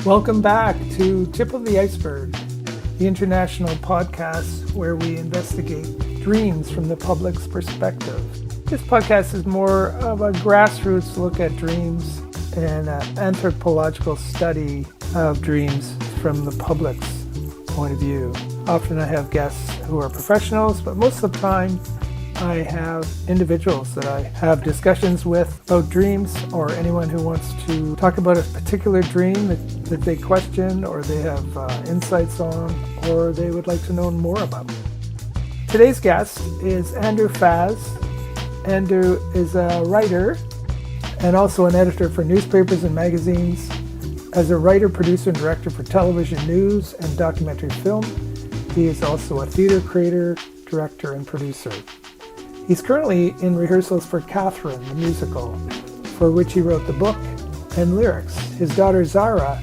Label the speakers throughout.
Speaker 1: Welcome back to Tip of the Iceberg, the international podcast where we investigate dreams from the public's perspective. This podcast is more of a grassroots look at dreams and an anthropological study of dreams from the public's point of view. Often I have guests who are professionals, but most of the time I have individuals that I have discussions with about dreams, or anyone who wants to talk about a particular dream that they question or they have insights on or they would like to know more about. Today's guest is Andrew Faiz. Andrew is a writer and also an editor for newspapers and magazines. As a writer, producer, and director for television news and documentary film, he is also a theater creator, director, and producer. He's currently in rehearsals for Catherine, the musical, for which he wrote the book and lyrics. His daughter Zara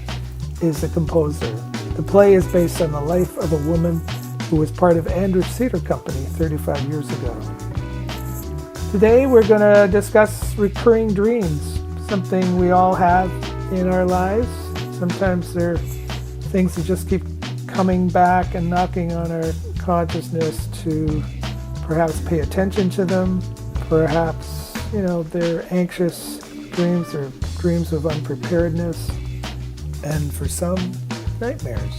Speaker 1: is the composer. The play is based on the life of a woman who was part of Andrew's theater company 35 years ago. Today we're going to discuss recurring dreams, something we all have in our lives. Sometimes they're things that just keep coming back and knocking on our consciousness to perhaps pay attention to them. Perhaps, they're anxious dreams or dreams of unpreparedness, and for some, nightmares.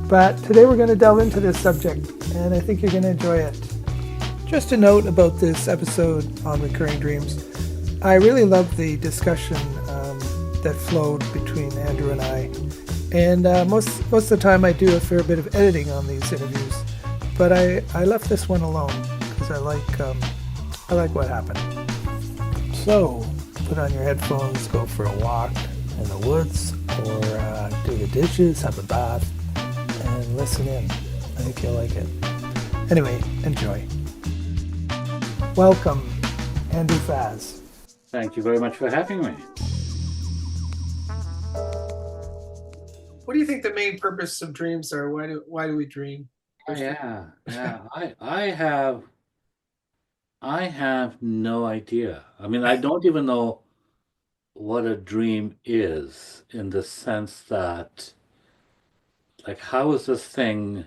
Speaker 1: But today we're going to delve into this subject, and I think you're going to enjoy it. Just a note about this episode on recurring dreams. I really love the discussion that flowed between Andrew and I. And most of the time I do a fair bit of editing on these interviews. But I left this one alone because I like what happened. So put on your headphones, go for a walk in the woods, or do the dishes, have a bath, and listen in. I think you'll like it. Anyway, enjoy. Welcome, Andrew Faiz.
Speaker 2: Thank you very much for having me.
Speaker 1: What do you think the main purpose of dreams are? Why do we dream?
Speaker 2: Yeah. I have no idea. I mean, I don't even know what a dream is, in the sense that, like, how is this thing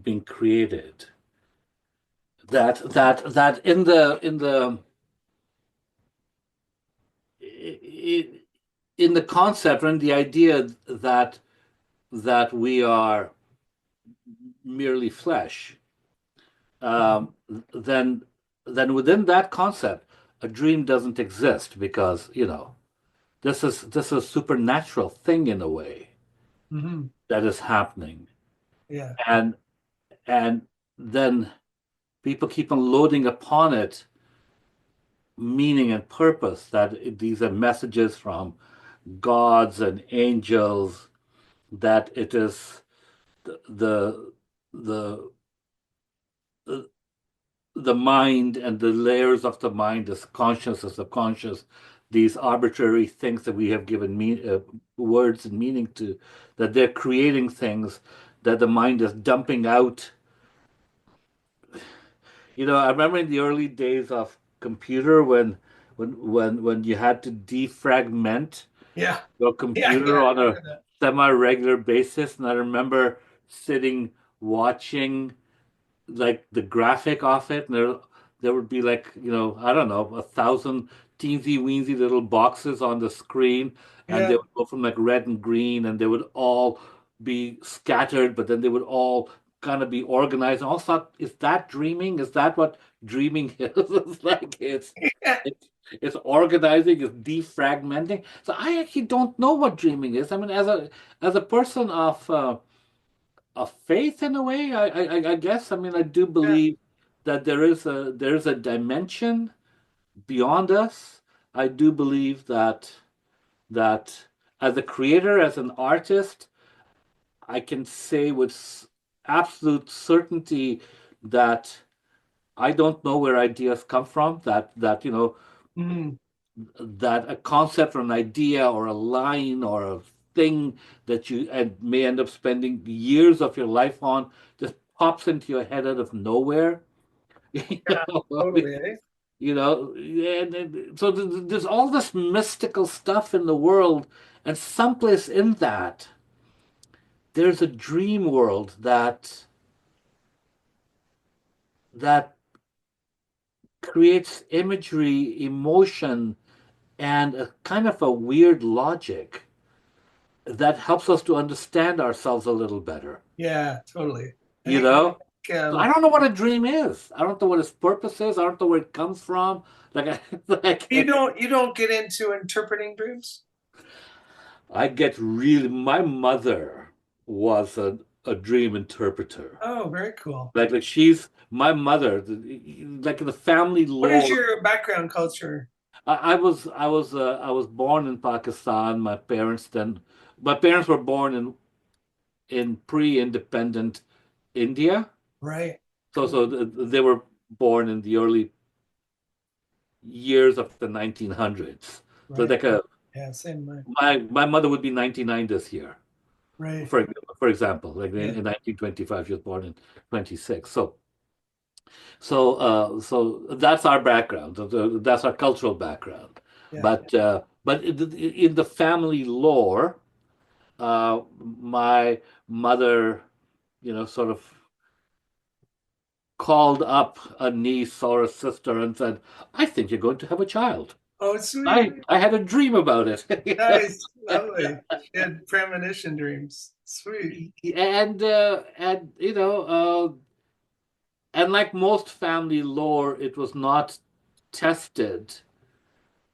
Speaker 2: being created? That in the concept and the idea that we are merely flesh, then within that concept, a dream doesn't exist, because this is a supernatural thing in a way.
Speaker 1: Mm-hmm.
Speaker 2: That is happening.
Speaker 1: Yeah.
Speaker 2: And then people keep on loading upon it meaning and purpose, that these are messages from gods and angels, that it is the mind and the layers of the mind, is conscious or subconscious, these arbitrary things that we have given words and meaning to, that they're creating things that the mind is dumping out. I remember in the early days of computer when you had to defragment your computer on a semi-regular basis, and I remember sitting watching like the graphic of it, and there would be like, I don't know, 1,000 teensy weensy little boxes on the screen, and they would go from like red and green, and they would all be scattered, but then they would all kind of be organized. And I also thought, is that dreaming? Is that what dreaming is? It's like it's organizing, it's defragmenting. So I actually don't know what dreaming is. I mean, as a person of faith, in a way, I guess. I mean, I do believe that there is a dimension beyond us. I do believe that as a creator, as an artist, I can say with absolute certainty that I don't know where ideas come from. That that a concept or an idea or a line or thing that you and may end up spending years of your life on just pops into your head out of nowhere. You
Speaker 1: Yeah,
Speaker 2: know,
Speaker 1: totally, eh?
Speaker 2: and so there's all this mystical stuff in the world, and someplace in that, there's a dream world that creates imagery, emotion, and a kind of a weird logic that helps us to understand ourselves a little better.
Speaker 1: Yeah, totally. I
Speaker 2: You
Speaker 1: think
Speaker 2: know? So I
Speaker 1: um,
Speaker 2: don't know what a dream is. I don't know what its purpose is. I don't know where it comes from. Like,
Speaker 1: you don't get into interpreting dreams.
Speaker 2: I get really. My mother was a dream interpreter.
Speaker 1: Oh, very cool.
Speaker 2: Like she's my mother. Like in the family
Speaker 1: What is
Speaker 2: lore.
Speaker 1: your background culture?
Speaker 2: I was born in Pakistan. My parents were born in pre-independent India.
Speaker 1: Right.
Speaker 2: So
Speaker 1: Cool.
Speaker 2: so they were born in the early years of the 1900s. So
Speaker 1: Right.
Speaker 2: like a
Speaker 1: Yeah, same mind.
Speaker 2: my mother would be 99 this year,
Speaker 1: Right.
Speaker 2: for example, like
Speaker 1: Yeah.
Speaker 2: in 1925, she was born in 26. So that's our background. That's our cultural background.
Speaker 1: Yeah.
Speaker 2: But in the family lore, my mother, sort of called up a niece or a sister and said, "I think you're going to have a child.
Speaker 1: Oh, sweet.
Speaker 2: I had a dream about it."
Speaker 1: Nice. Lovely. She had premonition dreams. Sweet.
Speaker 2: And like most family lore, it was not tested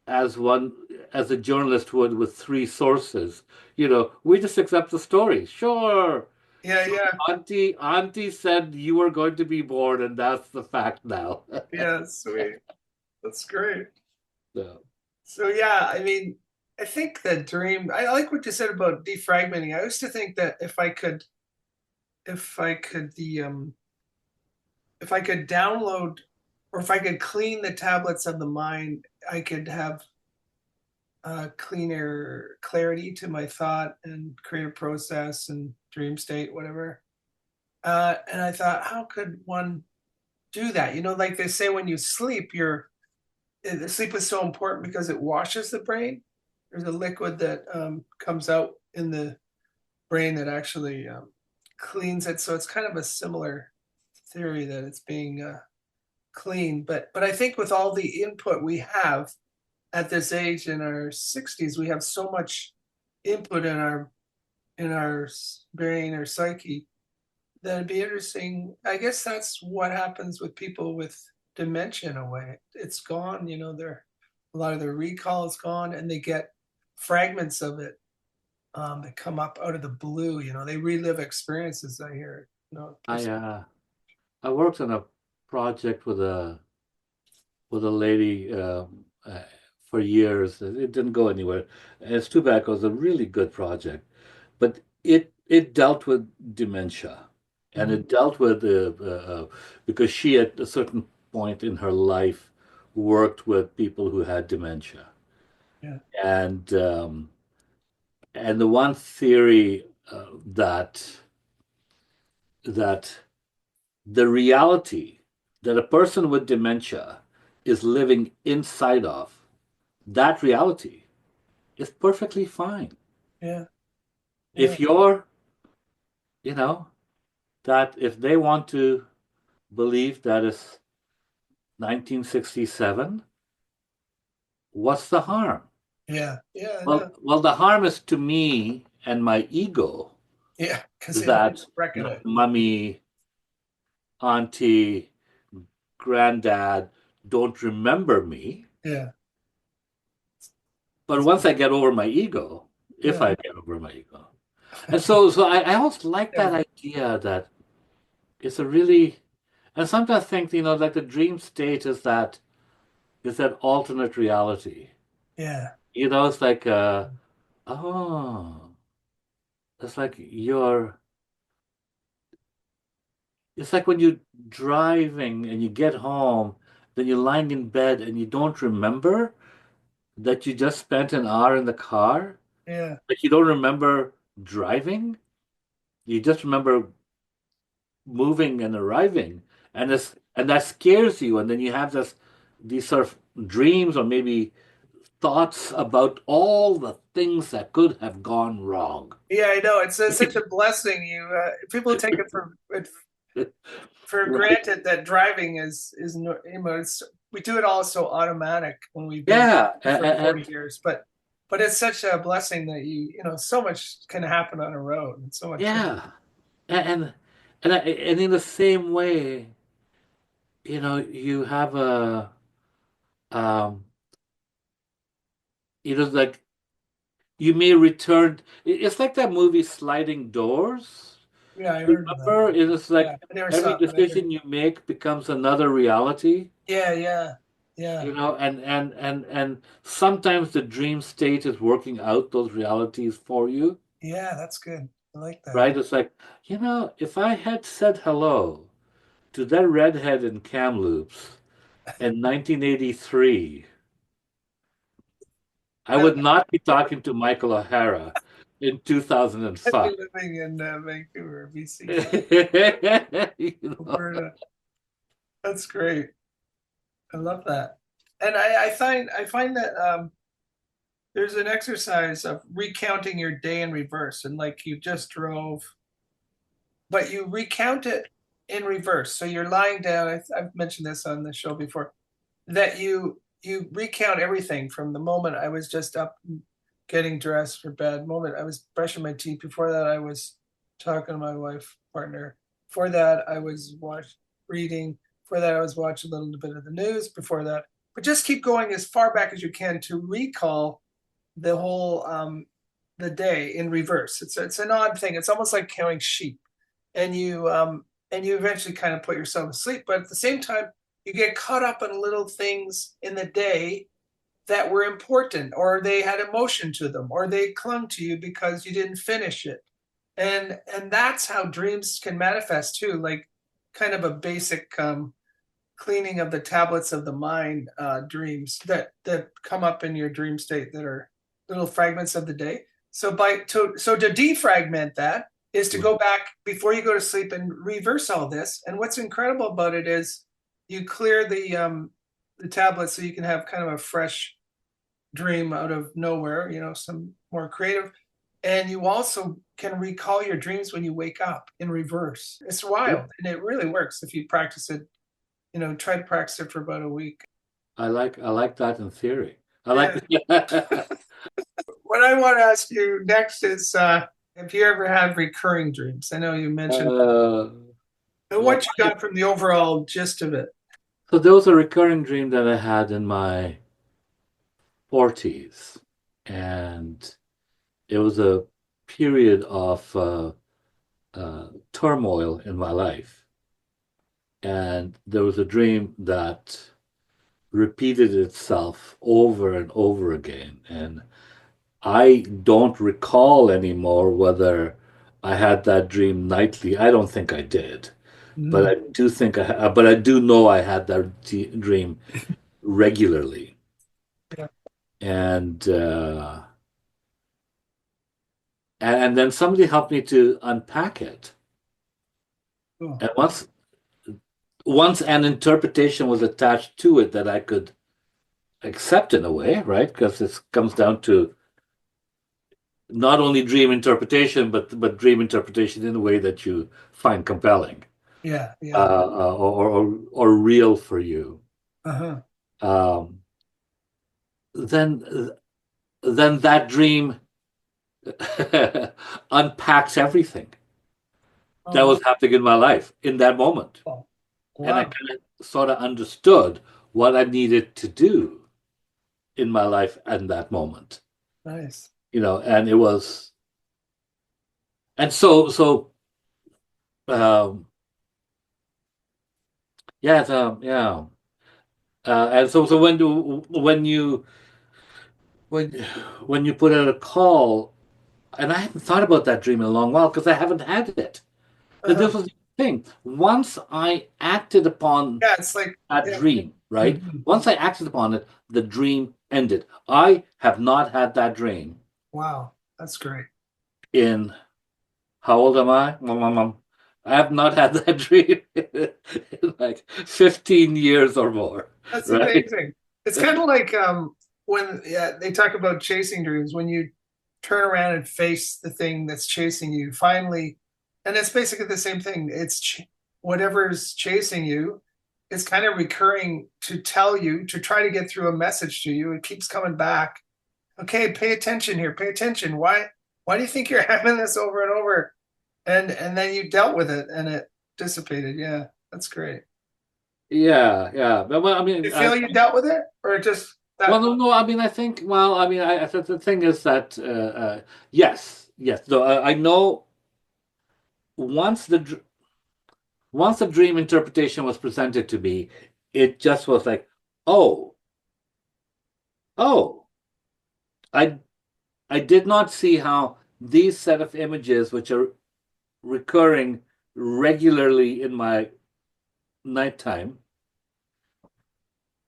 Speaker 2: as one as a journalist would with three sources. We just accept the story. Sure.
Speaker 1: Yeah,
Speaker 2: So
Speaker 1: yeah.
Speaker 2: auntie said you were going to be born, and that's the fact now.
Speaker 1: Yeah, sweet. That's great.
Speaker 2: So,
Speaker 1: So yeah, I mean, I think the dream, I like what you said about defragmenting. I used to think that if I could if I could download or if I could clean the tablets of the mind, I could have cleaner clarity to my thought and creative process and dream state, whatever. And I thought, how could one do that? Like they say, when you sleep, the sleep is so important because it washes the brain. There's a liquid that comes out in the brain that actually cleans it. So it's kind of a similar theory that it's being cleaned. But I think with all the input we have at this age in our 60s, we have so much input in our brain or psyche that it'd be interesting. I guess that's what happens with people with dementia in a way. It's gone, a lot of their recall is gone, and they get fragments of it that come up out of the blue. They relive experiences. I hear.
Speaker 2: I uh, I worked on a project with a lady for years. It didn't go anywhere. And it's too bad. It was a really good project, but it dealt with dementia, and
Speaker 1: Mhm.
Speaker 2: it dealt with because she at a certain point in her life worked with people who had dementia,
Speaker 1: Yeah,
Speaker 2: and the one theory that the reality that a person with dementia is living inside of, that reality is perfectly fine.
Speaker 1: yeah, yeah,
Speaker 2: If you're, you know, that if they want to believe that it's 1967, what's the harm?
Speaker 1: yeah, yeah. I know.
Speaker 2: Well, the harm is to me and my ego
Speaker 1: Yeah, because they don't
Speaker 2: that
Speaker 1: reckon it.
Speaker 2: mummy, auntie, granddad don't remember me.
Speaker 1: Yeah,
Speaker 2: But once I get over my ego, if
Speaker 1: yeah,
Speaker 2: I get over my ego, and so I always like
Speaker 1: yeah,
Speaker 2: that idea that it's a really, and sometimes think, like the dream state is that alternate reality.
Speaker 1: yeah,
Speaker 2: It's like, oh, it's like it's like when you're driving and you get home, then you're lying in bed and you don't remember that you just spent an hour in the car.
Speaker 1: Yeah.
Speaker 2: Like you don't remember driving, you just remember moving and arriving, and that scares you, and then you have these sort of dreams or maybe thoughts about all the things that could have gone wrong.
Speaker 1: Yeah, I know. It's such a blessing. People take it for
Speaker 2: Right?
Speaker 1: granted that driving it's we do it all so automatic when we've been
Speaker 2: Yeah,
Speaker 1: for 40 years, but it's such a blessing that so much can happen on a road and so much.
Speaker 2: yeah, and and in the same way, you have um, like you may return. It's like that movie Sliding Doors.
Speaker 1: Yeah, I heard of that.
Speaker 2: Remember, it's
Speaker 1: Yeah,
Speaker 2: like
Speaker 1: I never
Speaker 2: every
Speaker 1: saw it, but I heard.
Speaker 2: decision you make becomes another reality.
Speaker 1: Yeah, yeah, yeah,
Speaker 2: And sometimes the dream state is working out those realities for you,
Speaker 1: yeah. That's good. I like that.
Speaker 2: right? It's like, if I had said hello to that redhead in Kamloops in 1983, I
Speaker 1: I'd
Speaker 2: would not be talking to Michael O'Hara in
Speaker 1: be
Speaker 2: 2005.
Speaker 1: living in Vancouver, BC,
Speaker 2: You know?
Speaker 1: Alberta. That's great. I love that. And I find that there's an exercise of recounting your day in reverse, and like you just drove, but you recount it in reverse. So you're lying down. I've mentioned this on the show before, that you recount everything from the moment I was just up getting dressed for bed, moment I was brushing my teeth. Before that, I was talking to my wife, partner. Before that, I was reading. Before that, I was watching a little bit of the news. Before that, but just keep going as far back as you can to recall the whole the day in reverse. It's an odd thing. It's almost like counting sheep, and you eventually kind of put yourself to sleep. But at the same time, you get caught up in little things in the day that were important, or they had emotion to them, or they clung to you because you didn't finish it. And that's how dreams can manifest too, like kind of a basic cleaning of the tablets of the mind dreams that come up in your dream state that are little fragments of the day. So to defragment that is to go back before you go to sleep and reverse all this. And what's incredible about it is you clear the tablet so you can have kind of a fresh dream out of nowhere, some more creative. And you also can recall your dreams when you wake up in reverse. It's wild, and it really works if you practice it. Try to practice it for about a week.
Speaker 2: I like that in theory. I like
Speaker 1: Yeah. What I want to ask you next is, have you ever had recurring dreams? I know you mentioned, and
Speaker 2: well,
Speaker 1: what you got from the overall gist of it.
Speaker 2: so there was a recurring dream that I had in my 40s, and it was a period of turmoil in my life. And there was a dream that repeated itself over and over again. And I don't recall anymore whether I had that dream nightly. I don't think I did, but I do think but I do know I had that dream regularly.
Speaker 1: Yeah.
Speaker 2: And and then somebody helped me to unpack it.
Speaker 1: Cool.
Speaker 2: And once an interpretation was attached to it that I could accept in a way, right? Because it comes down to not only dream interpretation, but dream interpretation in a way that you find compelling,
Speaker 1: Yeah, yeah.
Speaker 2: or real for you.
Speaker 1: Uh-huh.
Speaker 2: Um, then then that dream unpacks everything that
Speaker 1: Oh,
Speaker 2: was happening in my life in that moment.
Speaker 1: wow.
Speaker 2: And I
Speaker 1: Wow.
Speaker 2: kind of sort of understood what I needed to do in my life at that moment.
Speaker 1: Nice.
Speaker 2: And it was, and so um yeah, yeah. And so when when you put out a call, and I haven't thought about that dream in a long while because I haven't had it. But
Speaker 1: Uh-huh.
Speaker 2: this was the thing. Once I acted upon
Speaker 1: Yeah, it's like,
Speaker 2: that
Speaker 1: yeah.
Speaker 2: dream, right?
Speaker 1: Mhm.
Speaker 2: Once I acted upon it, the dream ended. I have not had that dream
Speaker 1: Wow. That's great.
Speaker 2: In how old am I? I have not had that dream in like 15 years or more.
Speaker 1: That's
Speaker 2: Right?
Speaker 1: amazing. It's kind of like when they talk about chasing dreams, when you turn around and face the thing that's chasing you, finally, and it's basically the same thing. It's whatever's chasing you, it's kind of recurring to tell you, to try to get through a message to you. It keeps coming back. Okay, pay attention here. Pay attention. Why do you think you're having this over and over? And then you dealt with it and it dissipated. Yeah, that's great.
Speaker 2: Yeah. But well, I mean,
Speaker 1: You feel you dealt with it, or just that?
Speaker 2: well, no. I mean, I think. Well, I mean, I the thing is that yes. Though I know once once the dream interpretation was presented to me, it just was like, oh, oh, I I did not see how these set of images, which are recurring regularly in my nighttime,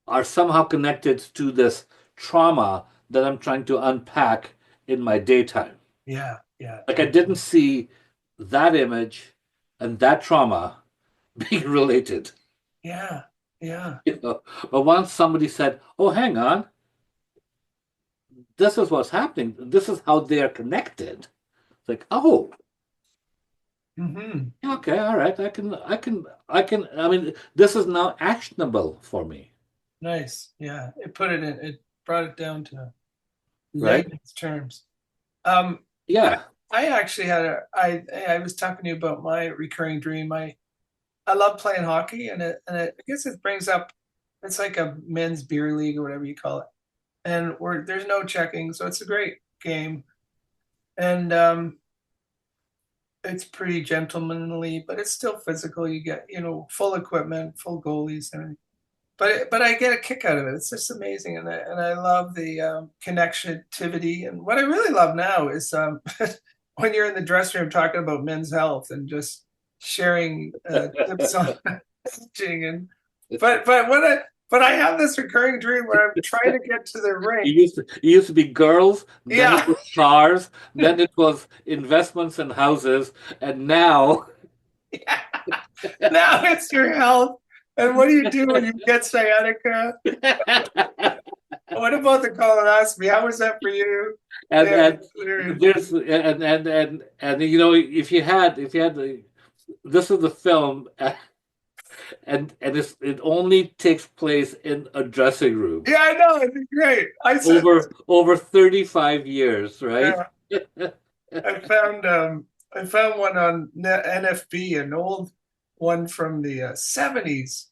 Speaker 2: are somehow connected to this trauma that I'm trying to unpack in my daytime.
Speaker 1: Yeah.
Speaker 2: Like I didn't see that image and that trauma being related.
Speaker 1: Yeah.
Speaker 2: But once somebody said, "Oh, hang on, this is what's happening. This is how they are connected." It's like, "Oh, okay, all right. I mean, this is now actionable for me."
Speaker 1: Nice. Yeah. It brought it down to
Speaker 2: Right?
Speaker 1: layman's terms. Um,
Speaker 2: Yeah.
Speaker 1: I actually I was talking to you about my recurring dream. I love playing hockey, I guess it brings up, it's like a men's beer league or whatever you call it. And there's no checking, so it's a great game. And it's pretty gentlemanly, but it's still physical. You get, full equipment, full goalies, and everything. But I get a kick out of it. It's just amazing, and I love the connectivity. And what I really love now is when you're in the dressing room talking about men's health and just sharing tips on aging. And but I have this recurring dream where I'm trying to get to the ring.
Speaker 2: It used to be girls, then
Speaker 1: Yeah.
Speaker 2: it was cars, then it was investments and houses, and now
Speaker 1: Yeah. Now it's your health. And what do you do when you get sciatica? What about the colonoscopy? How was that for you?
Speaker 2: and
Speaker 1: Yeah.
Speaker 2: there's and if you had this is the film and it only takes place in a dressing room.
Speaker 1: Yeah, I know. It'd be great.
Speaker 2: Over 35 years, right?
Speaker 1: Yeah. I found one on NFB, an old one from the 70s,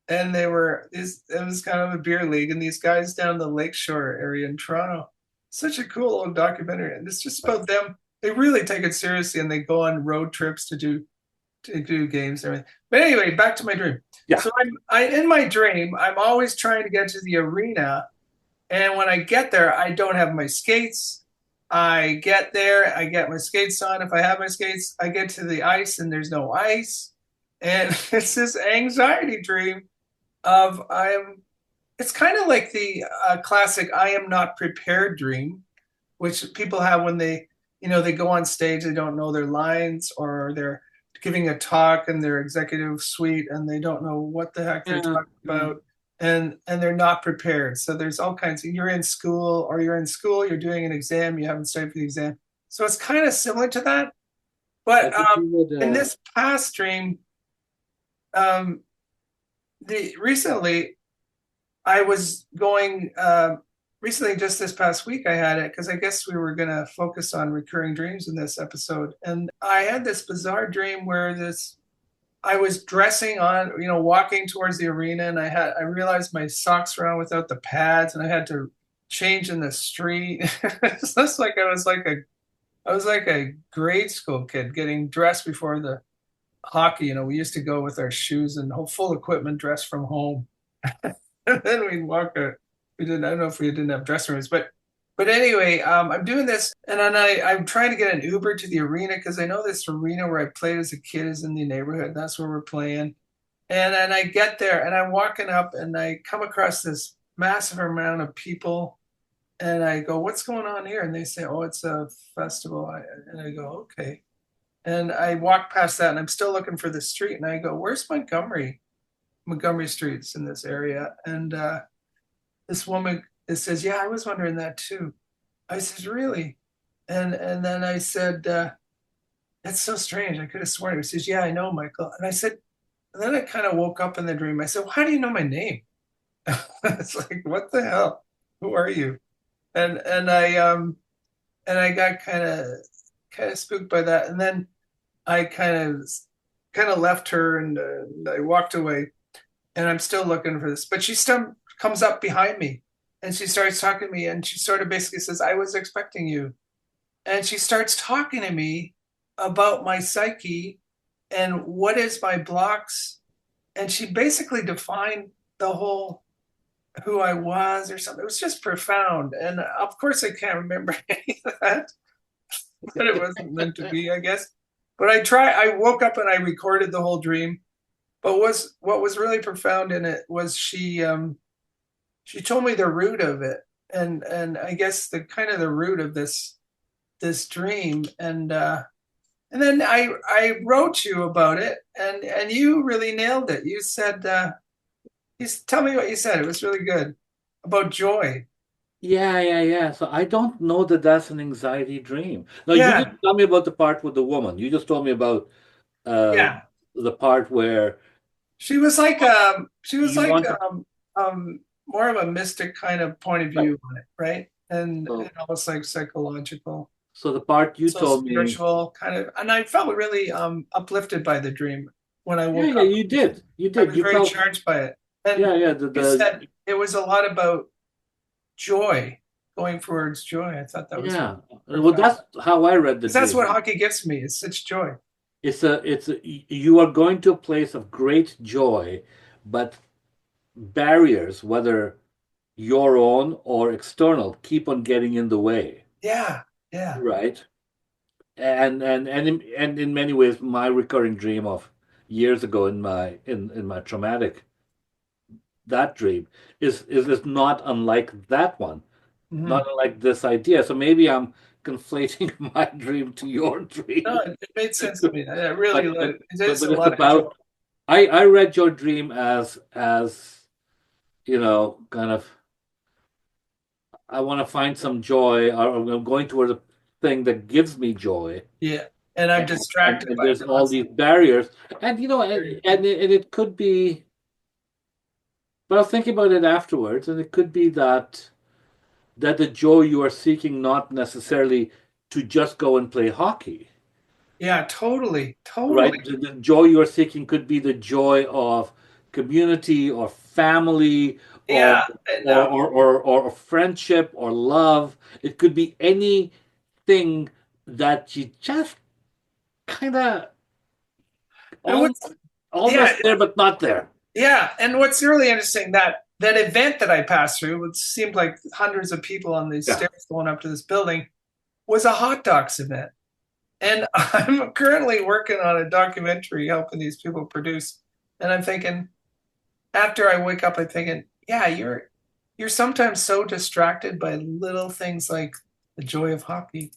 Speaker 1: and it was kind of a beer league, and these guys down the lakeshore area in Toronto. Such a cool old documentary, and it's just about them. They really take it seriously, and they go on road trips to do games and everything. But anyway, back to my dream.
Speaker 2: Yeah.
Speaker 1: So in my dream, I'm always trying to get to the arena, and when I get there, I don't have my skates. I get there, I get my skates on. If I have my skates, I get to the ice, and there's no ice, and it's this anxiety dream of it's kind of like the classic "I am not prepared" dream, which people have when they go on stage, they don't know their lines, or they're giving a talk in their executive suite and they don't know what the heck they're talking about, and they're not prepared. So there's all kinds of, you're in school, you're doing an exam, you haven't studied for the exam. So it's kind of similar to that. But in this past dream, recently I was going recently, just this past week, I had it because I guess we were going to focus on recurring dreams in this episode. And I had this bizarre dream where I was dressing on, walking towards the arena, and I realized my socks were on without the pads, and I had to change in the street. It's just like I was like a grade school kid getting dressed before the hockey. We used to go with our shoes and full equipment, dressed from home. And then we'd walk out. I don't know if we didn't have dressing rooms, but anyway, I'm doing this, and then I'm trying to get an Uber to the arena because I know this arena where I played as a kid is in the neighborhood. That's where we're playing. And then I get there, and I'm walking up, and I come across this massive amount of people, And I go, what's going on here? And they say, oh, it's a festival. And I go, okay. And I walk past that and I'm still looking for the street. And I go, where's Montgomery? Montgomery Street's in this area. And this woman says, yeah, I was wondering that too. I said, really? And then I said, that's so strange. I could have sworn. He says, yeah, I know, Michael. And I said, and then I kind of woke up in the dream. I said, well, how do you know my name? It's like, what the hell? Who are you? And I got kind of spooked by that. And then I kind of left her and I walked away. And I'm still looking for this. But she still comes up behind me and she starts talking to me and she sort of basically says, I was expecting you. And she starts talking to me about my psyche and what is my blocks. And she basically defined the whole who I was or something. It was just profound. And of course, I can't remember any of that, but it wasn't meant to be, I guess. But I woke up and I recorded the whole dream. But what was really profound in it was she told me the root of it. And I guess the kind of the root of this dream. And then I wrote you about it and you really nailed it. You said tell me what you said. It was really good about joy.
Speaker 2: Yeah. So I don't know that that's an anxiety dream. No, you
Speaker 1: Yeah,
Speaker 2: didn't tell me about the part with the woman. You just told me about uh,
Speaker 1: yeah.
Speaker 2: the part where
Speaker 1: She was
Speaker 2: you
Speaker 1: like
Speaker 2: want to.
Speaker 1: more of a mystic kind of point of
Speaker 2: Right.
Speaker 1: view on it, right? And
Speaker 2: So,
Speaker 1: almost like psychological,
Speaker 2: so the part you
Speaker 1: so
Speaker 2: told me,
Speaker 1: spiritual kind of. And I felt really uplifted by the dream when I
Speaker 2: yeah,
Speaker 1: woke
Speaker 2: yeah,
Speaker 1: up.
Speaker 2: you did. You
Speaker 1: I
Speaker 2: did.
Speaker 1: was
Speaker 2: You
Speaker 1: very
Speaker 2: felt,
Speaker 1: charged by it. And
Speaker 2: yeah.
Speaker 1: you said it was a lot about joy, going towards joy. I thought that was
Speaker 2: Yeah. Well,
Speaker 1: profound.
Speaker 2: that's how I read the
Speaker 1: Because that's what
Speaker 2: dream.
Speaker 1: hockey gives me. It's such joy.
Speaker 2: You are going to a place of great joy, but barriers, whether your own or external, keep on getting in the way,
Speaker 1: Yeah, yeah.
Speaker 2: right? And in many ways, my recurring dream of years ago in my traumatic that dream is not unlike that one,
Speaker 1: Hmm.
Speaker 2: not unlike this idea. So maybe I'm conflating my dream to your
Speaker 1: No,
Speaker 2: dream,
Speaker 1: it made sense to me. I really,
Speaker 2: but but
Speaker 1: it is a
Speaker 2: but it's
Speaker 1: lot of joy.
Speaker 2: about I read your dream as kind of I want to find some joy, or I'm going towards a thing that gives me joy,
Speaker 1: Yeah, and I'm distracted
Speaker 2: and
Speaker 1: by it
Speaker 2: there's all these
Speaker 1: constantly.
Speaker 2: barriers, and it could be. But I was thinking about it afterwards, and it could be that the joy you are seeking not necessarily to just go and play hockey,
Speaker 1: Yeah, totally, totally.
Speaker 2: right? The joy you are seeking could be the joy of community or family or
Speaker 1: Yeah, and
Speaker 2: or friendship or love. It could be anything that you just kind of
Speaker 1: and
Speaker 2: all
Speaker 1: yeah,
Speaker 2: almost there but not there.
Speaker 1: yeah, and what's really interesting that event that I passed through, which seemed like hundreds of people on these
Speaker 2: Yeah.
Speaker 1: stairs going up to this building, was a hot docs event. And I'm currently working on a documentary helping these people produce. And I'm thinking, after I wake up, I'm thinking, yeah, you're sometimes so distracted by little things like the joy of hockey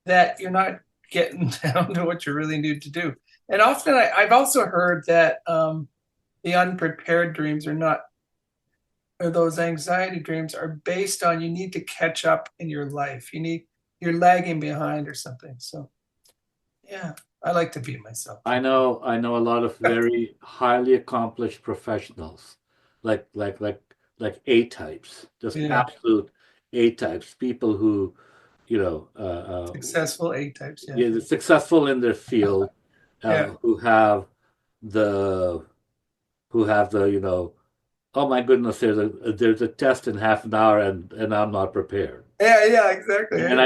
Speaker 1: that you're not getting down to what you really need to do. And often I've also heard that the unprepared dreams are not, or those anxiety dreams are based on you need to catch up in your life. You're lagging behind or something. So yeah, I like to be myself.
Speaker 2: I know a lot of very highly accomplished professionals, like A types, just
Speaker 1: Yeah,
Speaker 2: absolute A types, people who, you know,
Speaker 1: successful A types. Yeah,
Speaker 2: yeah, they're successful in their field,
Speaker 1: yeah,
Speaker 2: who have the oh my goodness, there's a test in half an hour and I'm not prepared.
Speaker 1: yeah, yeah. Exactly.
Speaker 2: And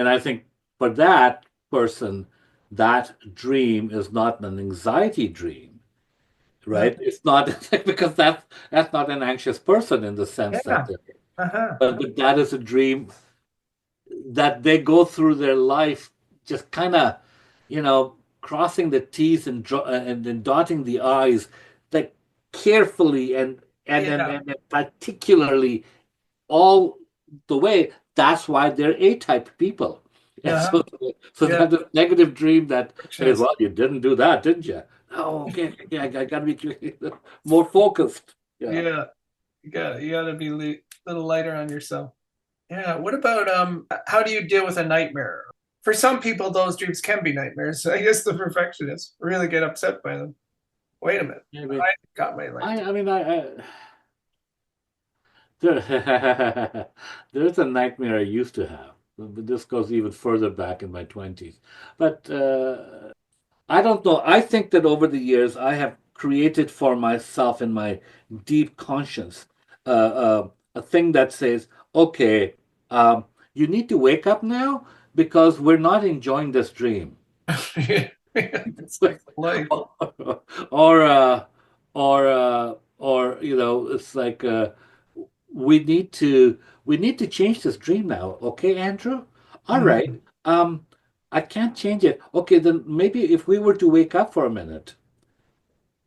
Speaker 2: I think for that person, that dream is not an anxiety dream,
Speaker 1: Uh,
Speaker 2: right? It's not because that's not an anxious person in the sense that,
Speaker 1: yeah. Uh-huh.
Speaker 2: but that is a dream that they go through their life just kind of, crossing the T's and then dotting the I's, like carefully and
Speaker 1: Yeah.
Speaker 2: particularly all the way, that's why they're A-type people. And
Speaker 1: Uh-huh.
Speaker 2: so they
Speaker 1: Yeah.
Speaker 2: have this negative dream that says,
Speaker 1: Perfectionist.
Speaker 2: well, you didn't do that, didn't you? Oh, okay, okay, I gotta be more focused. Yeah.
Speaker 1: Yeah. You gotta be a little lighter on yourself. Yeah. What about how do you deal with a nightmare? For some people, those dreams can be nightmares. I guess the perfectionists really get upset by them. Wait a minute.
Speaker 2: Maybe.
Speaker 1: I got my life.
Speaker 2: I mean, there's a nightmare I used to have. But this goes even further back in my 20s. But I don't know. I think that over the years, I have created for myself in my deep conscience a thing that says, okay, you need to wake up now because we're not enjoying this dream.
Speaker 1: It's like life.
Speaker 2: or it's like we need to change this dream now, okay, Andrew? All right.
Speaker 1: Mhm.
Speaker 2: I can't change it. Okay, then maybe if we were to wake up for a minute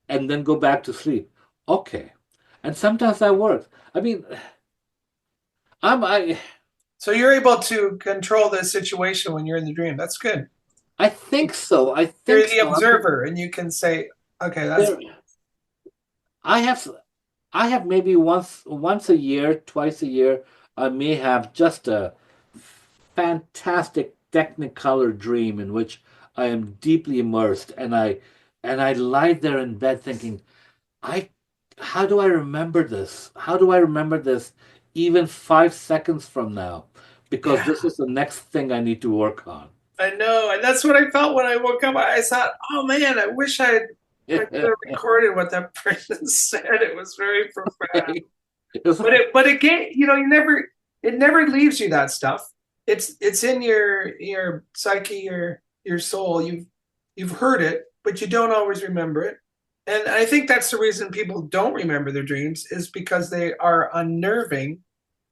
Speaker 2: and then go back to sleep. Okay. And sometimes that works. I mean, I
Speaker 1: So you're able to control the situation when you're in the dream. That's good.
Speaker 2: I think so. I
Speaker 1: You're
Speaker 2: think
Speaker 1: the
Speaker 2: so.
Speaker 1: observer, and you can say, "Okay, that's
Speaker 2: There, I have I have maybe once a year, twice a year, I may have just a fantastic technicolor dream in which I am deeply immersed and I lie there in bed thinking, I how do I remember this? How do I remember this even 5 seconds from now? Because
Speaker 1: yeah."
Speaker 2: this is the next thing I need to work on.
Speaker 1: I know, and that's what I felt when I woke up. I thought, "Oh man, I could have recorded what that person said. It was very profound."
Speaker 2: It's
Speaker 1: But again, it never leaves you that stuff. It's in your psyche, your soul. You've heard it, but you don't always remember it. And I think that's the reason people don't remember their dreams is because they are unnerving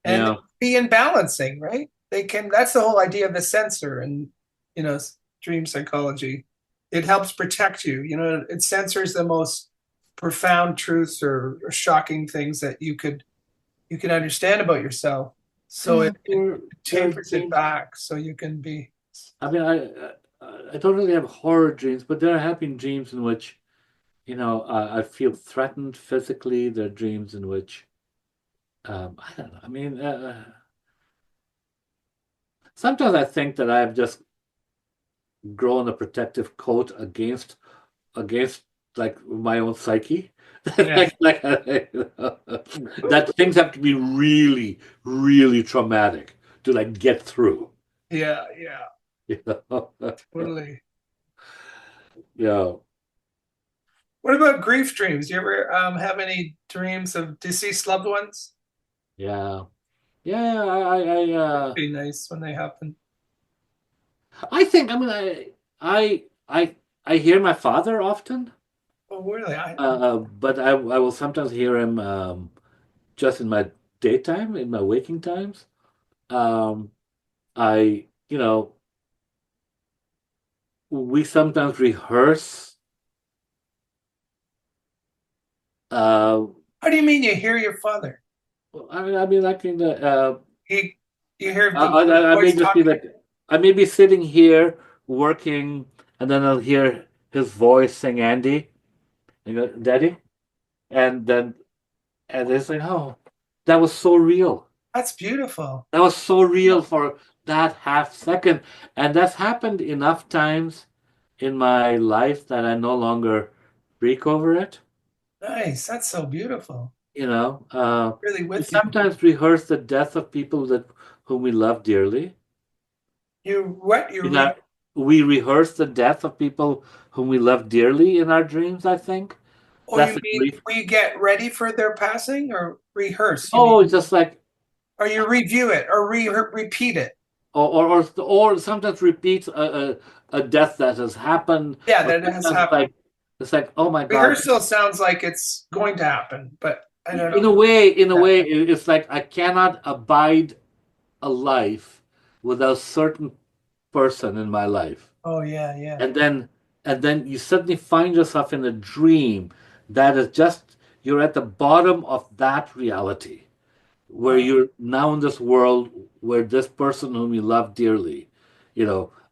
Speaker 1: and
Speaker 2: yeah.
Speaker 1: be imbalancing, right? They can. That's the whole idea of the censor and you know dream psychology. It helps protect you. It censors the most profound truths or shocking things that you can understand about yourself. So
Speaker 2: Yeah,
Speaker 1: it
Speaker 2: there are
Speaker 1: tapers it
Speaker 2: dreams.
Speaker 1: back so you can be.
Speaker 2: I mean, I don't really have horror dreams, but there have been dreams in which, I feel threatened physically. There are dreams in which, I don't know. I mean, sometimes I think that I've just grown a protective coat against like my own psyche.
Speaker 1: Yeah,
Speaker 2: That things have to be really, really traumatic to like get through.
Speaker 1: yeah,
Speaker 2: You know?
Speaker 1: totally.
Speaker 2: Yeah.
Speaker 1: What about grief dreams? Do you ever have any dreams of deceased loved ones?
Speaker 2: Yeah. Yeah,
Speaker 1: Be nice when they happen.
Speaker 2: I think I mean I hear my father often,
Speaker 1: Oh, really?
Speaker 2: but I will sometimes hear him just in my daytime, in my waking times. Um, I we sometimes rehearse. Uh,
Speaker 1: How do you mean you hear your father?
Speaker 2: I mean like in the
Speaker 1: He, you hear
Speaker 2: I,
Speaker 1: the
Speaker 2: I may
Speaker 1: voice
Speaker 2: just be
Speaker 1: talking.
Speaker 2: like I may be sitting here working, and then I'll hear his voice saying Andy, and go, Daddy, and then and it's like, oh, that was so real.
Speaker 1: That's beautiful.
Speaker 2: That was so real for that half second. And that's happened enough times in my life that I no longer freak over it.
Speaker 1: Nice. That's so beautiful.
Speaker 2: You know,
Speaker 1: Really
Speaker 2: we
Speaker 1: with you.
Speaker 2: sometimes rehearse the death of people that whom we love dearly.
Speaker 1: You what? You
Speaker 2: In
Speaker 1: read?
Speaker 2: our, we rehearse the death of people whom we love dearly in our dreams, I think.
Speaker 1: Oh,
Speaker 2: That's
Speaker 1: you
Speaker 2: a
Speaker 1: mean
Speaker 2: grief.
Speaker 1: we get ready for their passing or rehearse? You mean,
Speaker 2: Oh, it's just like
Speaker 1: or you review it or repeat it?
Speaker 2: or sometimes repeats a death that has happened,
Speaker 1: Yeah,
Speaker 2: or
Speaker 1: that has
Speaker 2: sometimes
Speaker 1: happened.
Speaker 2: it's like oh my god.
Speaker 1: Rehearsal sounds like it's going to happen, but I don't know.
Speaker 2: In a
Speaker 1: Yeah.
Speaker 2: way, it's like I cannot abide a life without a certain person in my life,
Speaker 1: Oh yeah, yeah.
Speaker 2: and then you suddenly find yourself in a dream that is just you're at the bottom of that reality, where you're now in this world where this person whom you love dearly,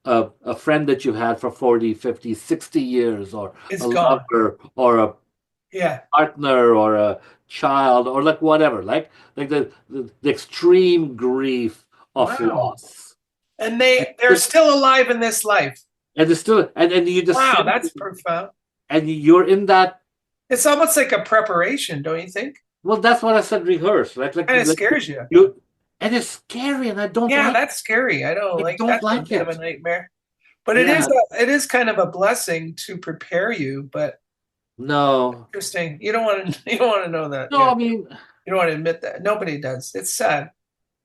Speaker 2: a friend that you had for 40, 50, 60 years, or
Speaker 1: It's
Speaker 2: a
Speaker 1: gone.
Speaker 2: lover, or a
Speaker 1: Yeah.
Speaker 2: partner, or a child, or like whatever, like the extreme grief of
Speaker 1: Wow.
Speaker 2: loss.
Speaker 1: And they're still alive in this life.
Speaker 2: And it's still, and you just
Speaker 1: Wow,
Speaker 2: sit,
Speaker 1: that's profound.
Speaker 2: and you're in that.
Speaker 1: It's almost like a preparation, don't you think?
Speaker 2: Well, that's what I said. Rehearse,
Speaker 1: Kind of scares you.
Speaker 2: you, and it's scary, and
Speaker 1: Yeah, that's scary. I don't
Speaker 2: I
Speaker 1: like
Speaker 2: don't
Speaker 1: that's a
Speaker 2: like
Speaker 1: bit of a
Speaker 2: it.
Speaker 1: nightmare. But
Speaker 2: Yeah,
Speaker 1: it is kind of a blessing to prepare you, but
Speaker 2: no,
Speaker 1: interesting. You don't want to you don't want to know that.
Speaker 2: no.
Speaker 1: Yeah.
Speaker 2: I mean,
Speaker 1: You don't want to admit that. Nobody does. It's sad.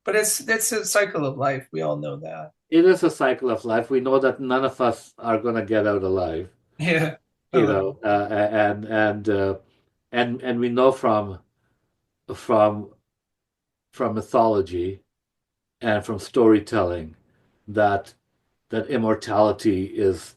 Speaker 1: But it's a cycle of life. We all know that.
Speaker 2: it is a cycle of life. We know that none of us are going to get out alive.
Speaker 1: Yeah.
Speaker 2: You know, and we know from from mythology and from storytelling that immortality is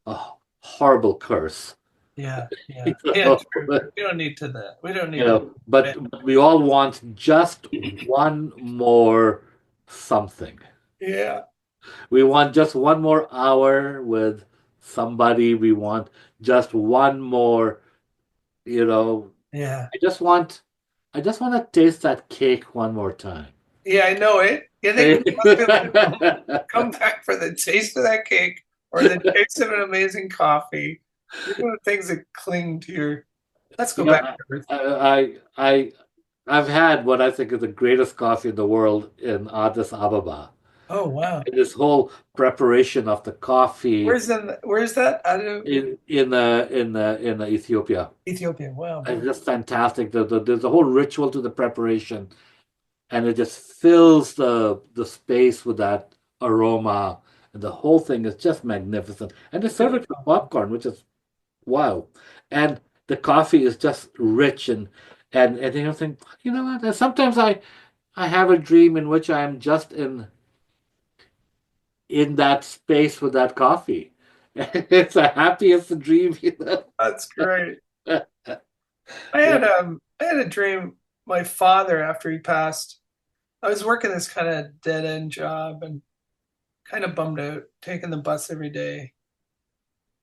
Speaker 2: a horrible curse.
Speaker 1: Yeah. Yeah.
Speaker 2: You
Speaker 1: Yeah,
Speaker 2: know,
Speaker 1: true. We don't need to that. We don't need
Speaker 2: you
Speaker 1: to
Speaker 2: know, but we all want just one more something.
Speaker 1: Yeah.
Speaker 2: We want just one more hour with somebody. We want just one more, you know,
Speaker 1: Yeah.
Speaker 2: I just want I just want to taste that cake one more time.
Speaker 1: Yeah, I know it. You think we must be able to come back for the taste of that cake or the taste of an amazing coffee? These are the things that cling to your. Let's go
Speaker 2: You know,
Speaker 1: back to Earth.
Speaker 2: I've had what I think is the greatest coffee in the world in Addis Ababa.
Speaker 1: Oh wow.
Speaker 2: And this whole preparation of the coffee
Speaker 1: Where's that? Out of
Speaker 2: in Ethiopia.
Speaker 1: Ethiopia. Wow.
Speaker 2: It's just fantastic. There's a whole ritual to the preparation, and it just fills the space with that aroma, and the whole thing is just magnificent. And they serve it with popcorn, which is wow. And the coffee is just rich and you think, you know what? And sometimes I have a dream in which I am just in that space with that coffee. It's the happiest dream, you know.
Speaker 1: That's great.
Speaker 2: Yeah.
Speaker 1: I had a dream. My father, after he passed, I was working this kind of dead end job and kind of bummed out, taking the bus every day.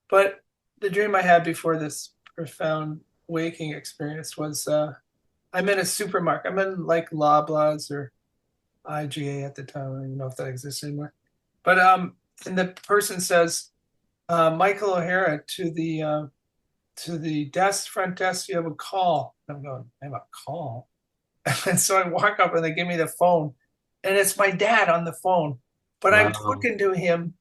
Speaker 1: But the dream I had before this profound waking experience was I'm in a supermarket. I'm in like Loblaws or IGA at the time. I don't even know if that exists anymore. But and the person says, Michael O'Hara to the desk, front desk, you have a call. I'm going, I have a call. And so I walk up and they give me the phone, and it's my dad on the phone. But I'm
Speaker 2: Wow.
Speaker 1: talking to him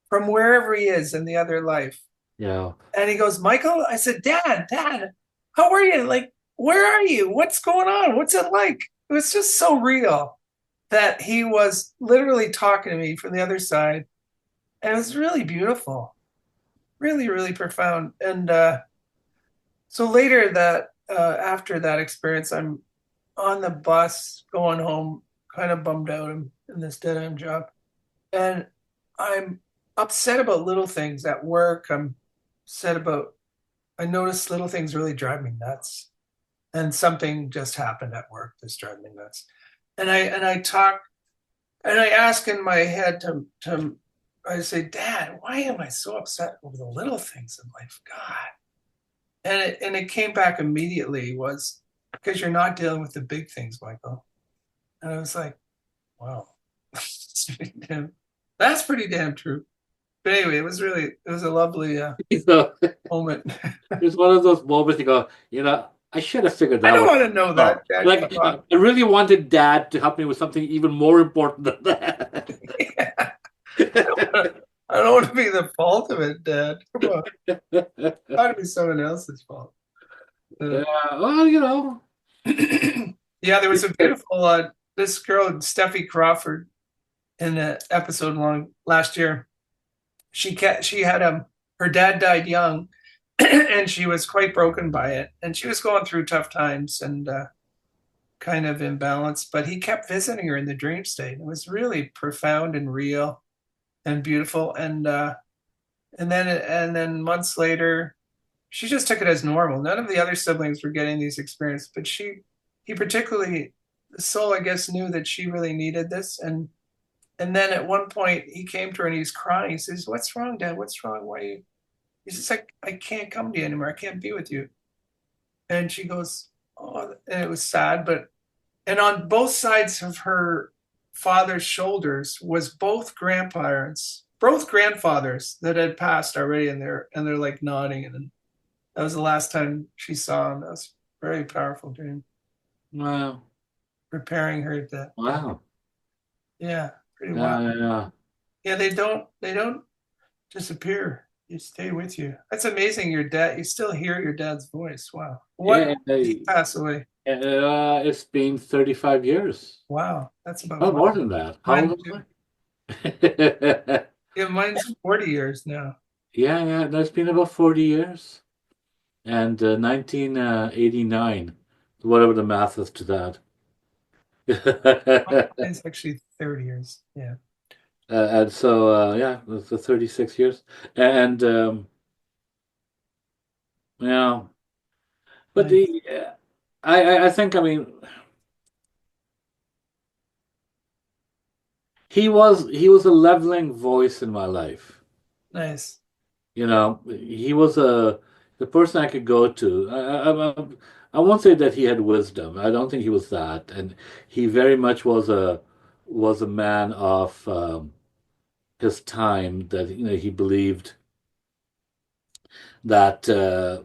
Speaker 1: from wherever he is in the other life.
Speaker 2: Yeah.
Speaker 1: And he goes, Michael, I said, Dad, how are you? Like, where are you? What's going on? What's it like? It was just so real that he was literally talking to me from the other side. And it was really beautiful, really, really profound. And so later that, after that experience, I'm on the bus going home, kind of bummed out in this dead end job. And I'm upset about little things at work. I'm upset about I notice little things really drive me nuts. And something just happened at work that's driving me nuts. And I talk and I ask in my head to I say, Dad, why am I so upset over the little things in life? God. And it came back immediately was because you're not dealing with the big things, Michael. And I was like, wow. That's pretty damn true. But anyway, it was a lovely
Speaker 2: So
Speaker 1: moment.
Speaker 2: it's one of those moments you go, I should have figured
Speaker 1: I
Speaker 2: that
Speaker 1: don't
Speaker 2: one
Speaker 1: want to know
Speaker 2: out.
Speaker 1: that, Dad.
Speaker 2: Like
Speaker 1: Come on.
Speaker 2: I really wanted Dad to help me with something even more important than that.
Speaker 1: Yeah. I don't want to be the fault of it, Dad. Come on. It ought to be someone else's fault.
Speaker 2: Yeah, well.
Speaker 1: Yeah, there was a beautiful this girl, Steffi Crawford, in an episode long last year. She had her dad died young, and she was quite broken by it, and she was going through tough times and kind of imbalanced. But he kept visiting her in the dream state. It was really profound and real and beautiful. And then months later, she just took it as normal. None of the other siblings were getting these experiences, but he particularly the soul, I guess, knew that she really needed this. And then at one point he came to her and he's crying. He says, "What's wrong, Dad? What's wrong? Why are you?" He says, I can't come to you anymore. I can't be with you." And she goes, "Oh," and it was sad, but and on both sides of her father's shoulders was both grandfathers that had passed already, and they're like nodding, and that was the last time she saw him. That was a very powerful dream.
Speaker 2: Wow.
Speaker 1: Preparing her to,
Speaker 2: Wow.
Speaker 1: yeah, pretty
Speaker 2: Yeah,
Speaker 1: wild.
Speaker 2: yeah.
Speaker 1: Yeah, they don't disappear. They stay with you. That's amazing. Your dad, you still hear your dad's voice. Wow.
Speaker 2: Yeah,
Speaker 1: What did he pass away?
Speaker 2: it's been 35 years.
Speaker 1: Wow, that's about
Speaker 2: Oh, more than that. How
Speaker 1: mine
Speaker 2: old
Speaker 1: too.
Speaker 2: am I?
Speaker 1: Yeah, mine's 40 years now.
Speaker 2: Yeah, yeah, that's been about 40 years. And 1989, whatever the math is to that.
Speaker 1: Mine's actually 30 years. Yeah.
Speaker 2: And so, yeah, it's the 36 years. And, yeah, but
Speaker 1: Nice.
Speaker 2: I think, I mean, he was a leveling voice in my life.
Speaker 1: Nice.
Speaker 2: He was the person I could go to. I won't say that he had wisdom. I don't think he was that, and he very much was a man of his time. That he believed that the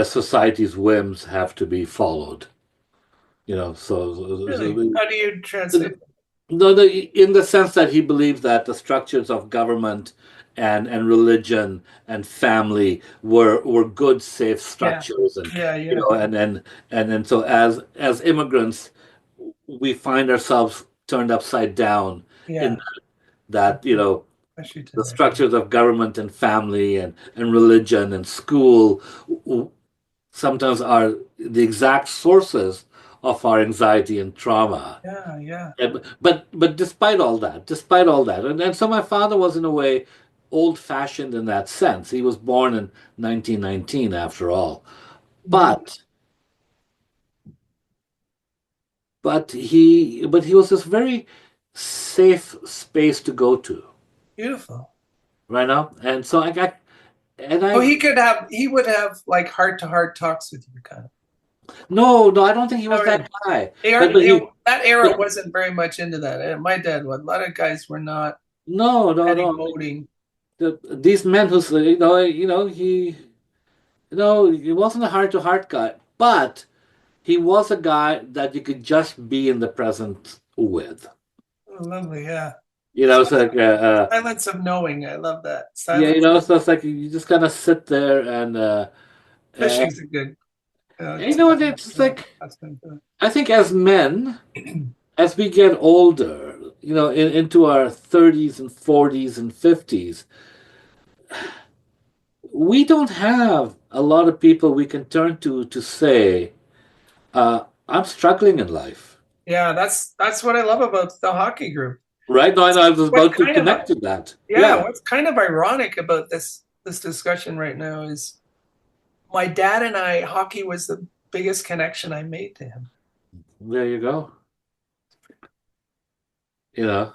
Speaker 2: society's whims have to be followed.
Speaker 1: Really? How do you translate?
Speaker 2: No, in the sense that he believed that the structures of government and religion and family were good, safe
Speaker 1: Yeah.
Speaker 2: structures, and
Speaker 1: Yeah.
Speaker 2: you
Speaker 1: Yeah.
Speaker 2: know, and then so as immigrants, we find ourselves turned upside down in
Speaker 1: Yeah.
Speaker 2: that
Speaker 1: Especially
Speaker 2: the
Speaker 1: today.
Speaker 2: structures of government and family and religion and school sometimes are the exact sources of our anxiety and trauma.
Speaker 1: Yeah. Yeah.
Speaker 2: But despite all that, and so my father was in a way old-fashioned in that sense. He was born in 1919, after all,
Speaker 1: Mhm.
Speaker 2: but he was this very safe space to go to
Speaker 1: Beautiful.
Speaker 2: right now, and so I got and
Speaker 1: Oh,
Speaker 2: I
Speaker 1: he would have like heart to heart talks with you, kind of.
Speaker 2: no, I don't think he
Speaker 1: Oh,
Speaker 2: was
Speaker 1: really?
Speaker 2: that guy,
Speaker 1: They
Speaker 2: but
Speaker 1: aren't,
Speaker 2: but he
Speaker 1: that era
Speaker 2: but
Speaker 1: wasn't very much into that. My dad was. A lot of guys were not
Speaker 2: no, no,
Speaker 1: that
Speaker 2: no.
Speaker 1: emoting.
Speaker 2: These men who say, he wasn't a heart-to-heart guy, but he was a guy that you could just be in the present with.
Speaker 1: Oh, lovely. Yeah.
Speaker 2: It's like,
Speaker 1: Silence of knowing. I love that.
Speaker 2: yeah,
Speaker 1: Silence.
Speaker 2: so it's like you just kind of sit there uh,
Speaker 1: Fishing's a good
Speaker 2: it's like,
Speaker 1: husband.
Speaker 2: I think as men, as we get older, into our 30s and 40s and 50s, we don't have a lot of people we can turn to say, I'm struggling in life.
Speaker 1: Yeah, that's what I love about the hockey group.
Speaker 2: Right? No, I know I was
Speaker 1: What's
Speaker 2: about to
Speaker 1: kind of
Speaker 2: connect to that.
Speaker 1: yeah,
Speaker 2: Yeah.
Speaker 1: what's kind of ironic about this discussion right now is my dad and I, hockey was the biggest connection I made to him.
Speaker 2: There you go. You know.